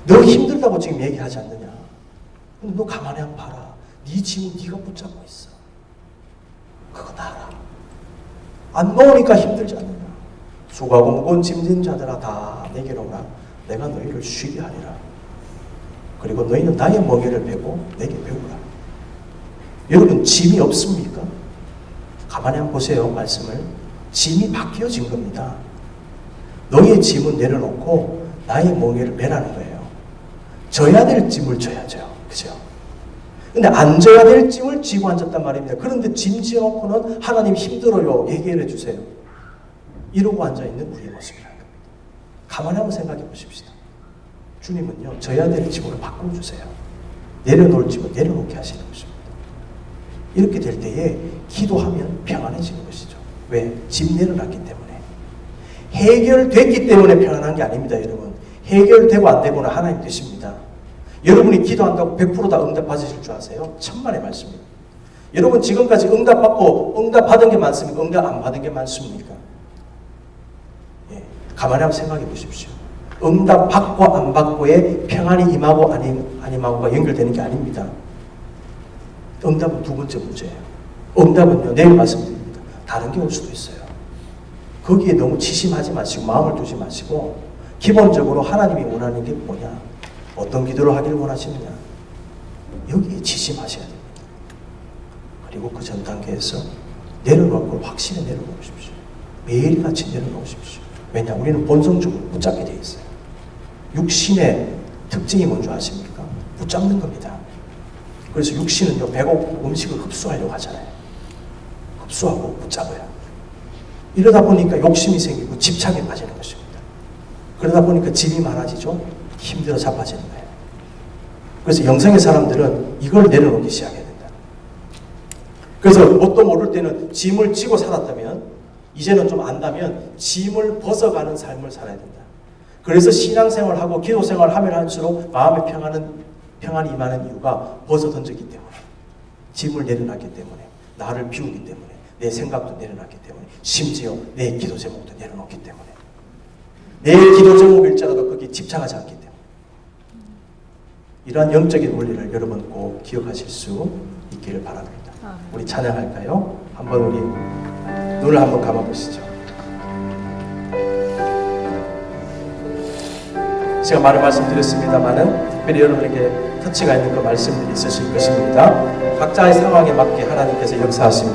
너 힘들다고 지금 얘기하지 않느냐? 근데 너 가만히 한번 봐라. 네 짐은 네가 붙잡고 있어. 그거 놔라. 안 놓으니까 힘들지 않느냐? 수고하고 무거운 짐진 자들아 다 내게로 오라. 내가 너희를 쉬게 하리라. 그리고 너희는 나의 멍에를 베고 내게 배우라. 여러분 짐이 없습니까? 가만히 한번 보세요. 말씀을. 짐이 바뀌어진 겁니다. 너희의 짐은 내려놓고 나의 멍에를 베라는 거예요. 져야 될 짐을 져야죠. 그죠? 근데 안 져야 될 짐을 지고 앉았단 말입니다. 그런데 짐 지어놓고는 하나님 힘들어요. 얘기를 해주세요. 이러고 앉아있는 우리의 모습이라는 겁니다. 가만히 한번 생각해 보십시다. 주님은요, 져야 될 짐으로 바꿔주세요. 내려놓을 짐은 내려놓게 하시는 것입니다. 이렇게 될 때에 기도하면 평안해지는 것이죠. 왜? 짐 내려놨기 때문에. 해결됐기 때문에 평안한 게 아닙니다, 여러분. 해결되고 안 되고는 하나님 뜻입니다. 여러분이 기도한다고 100% 다 응답 받으실 줄 아세요? 천만의 말씀입니다. 여러분 지금까지 응답 받고 응답 받은 게 많습니까? 응답 안 받은 게 많습니까? 예, 가만히 한번 생각해 보십시오. 응답 받고 안 받고의 평안이 임하고 아님하고가 연결되는 게 아닙니다. 응답은 두 번째 문제예요. 응답은요, 내일 말씀드립니다. 다른 게 올 수도 있어요. 거기에 너무 치심하지 마시고 마음을 두지 마시고 기본적으로 하나님이 원하는 게 뭐냐, 어떤 기도를 하기를 원하시느냐, 여기에 치심하셔야 됩니다. 그리고 그 전 단계에서 내려놓을 걸 확실히 내려놓으십시오. 매일같이 내려놓으십시오. 왜냐, 우리는 본성적으로 붙잡게 되어 있어요. 육신의 특징이 뭔지 아십니까? 붙잡는 겁니다. 그래서 육신은요, 배고프고 음식을 흡수하려고 하잖아요. 흡수하고 붙잡아요. 이러다 보니까 욕심이 생기고 집착에 빠지는 것입니다. 그러다 보니까 짐이 많아지죠. 힘들어 자빠지는 거예요. 그래서 영성의 사람들은 이걸 내려놓기 시작해야 된다. 그래서 뭣도 모를 때는 짐을 지고 살았다면 이제는 좀 안다면 짐을 벗어가는 삶을 살아야 된다. 그래서 신앙생활하고 기도생활을 하면 할수록 마음의 평안이 임하는 이유가 벗어던졌기 때문에, 짐을 내려놨기 때문에, 나를 비우기 때문에, 내 생각도 내려놨기 때문에, 심지어 내 기도 제목도 내려놓기 때문에, 내 기도 제목일지라도 거기에 집착하지 않기 때문에. 이러한 영적인 원리를 여러분 꼭 기억하실 수 있기를 바랍니다. 우리 찬양할까요? 한번 우리 눈을 한번 감아보시죠. 제가 많은 말씀드렸습니다만은 특별히 여러분에게 터치가 있는 그 말씀들이 있으실 것입니다. 각자의 상황에 맞게 하나님께서 역사하십니다.